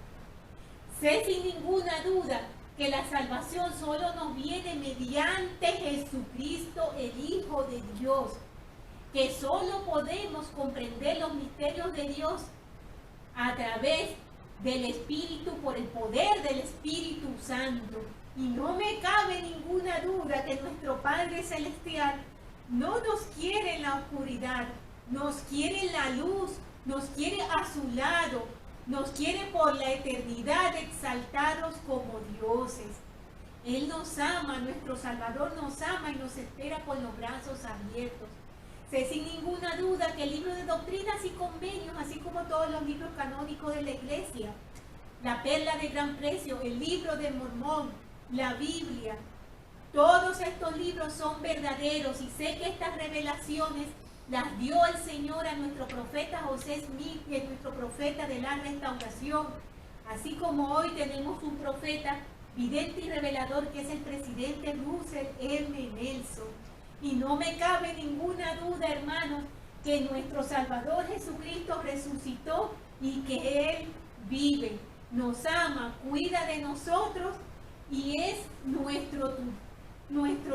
Sé sin ninguna duda que la salvación solo nos viene mediante Jesucristo, el Hijo de Dios, que solo podemos comprender los misterios de Dios a través del Espíritu, por el poder del Espíritu Santo. Y no me cabe ninguna duda que nuestro Padre Celestial no nos quiere en la oscuridad, nos quiere en la luz, nos quiere a su lado, nos quiere por la eternidad exaltados como dioses. Él nos ama, nuestro Salvador nos ama y nos espera con los brazos abiertos. Sé sin ninguna duda que el libro de doctrinas y convenios, así como todos los libros canónicos de la Iglesia, la perla de gran precio, el libro de Mormón, la Biblia, todos estos libros son verdaderos y sé que estas revelaciones las dio el Señor a nuestro profeta José Smith, que es nuestro profeta de la restauración, así como hoy tenemos un profeta vidente y revelador que es el presidente Russell M. Nelson. Y no me cabe ninguna duda, hermanos, que nuestro Salvador Jesucristo resucitó y que Él vive, nos ama, cuida de nosotros y es nuestro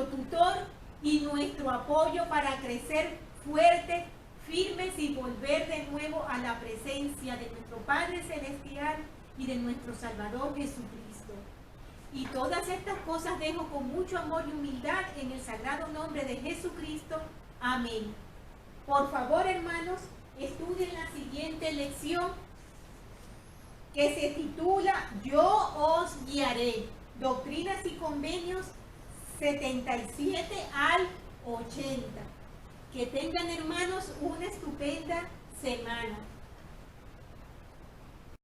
tutor y nuestro apoyo para crecer fuertes, firmes y volver de nuevo a la presencia de nuestro Padre Celestial y de nuestro Salvador Jesucristo. Y todas estas cosas dejo con mucho amor y humildad en el sagrado nombre de Jesucristo. Amén. Por favor, hermanos, estudien la siguiente lección que se titula Yo os guiaré. Doctrinas y Convenios 77 al 80. Que tengan, hermanos, una estupenda semana.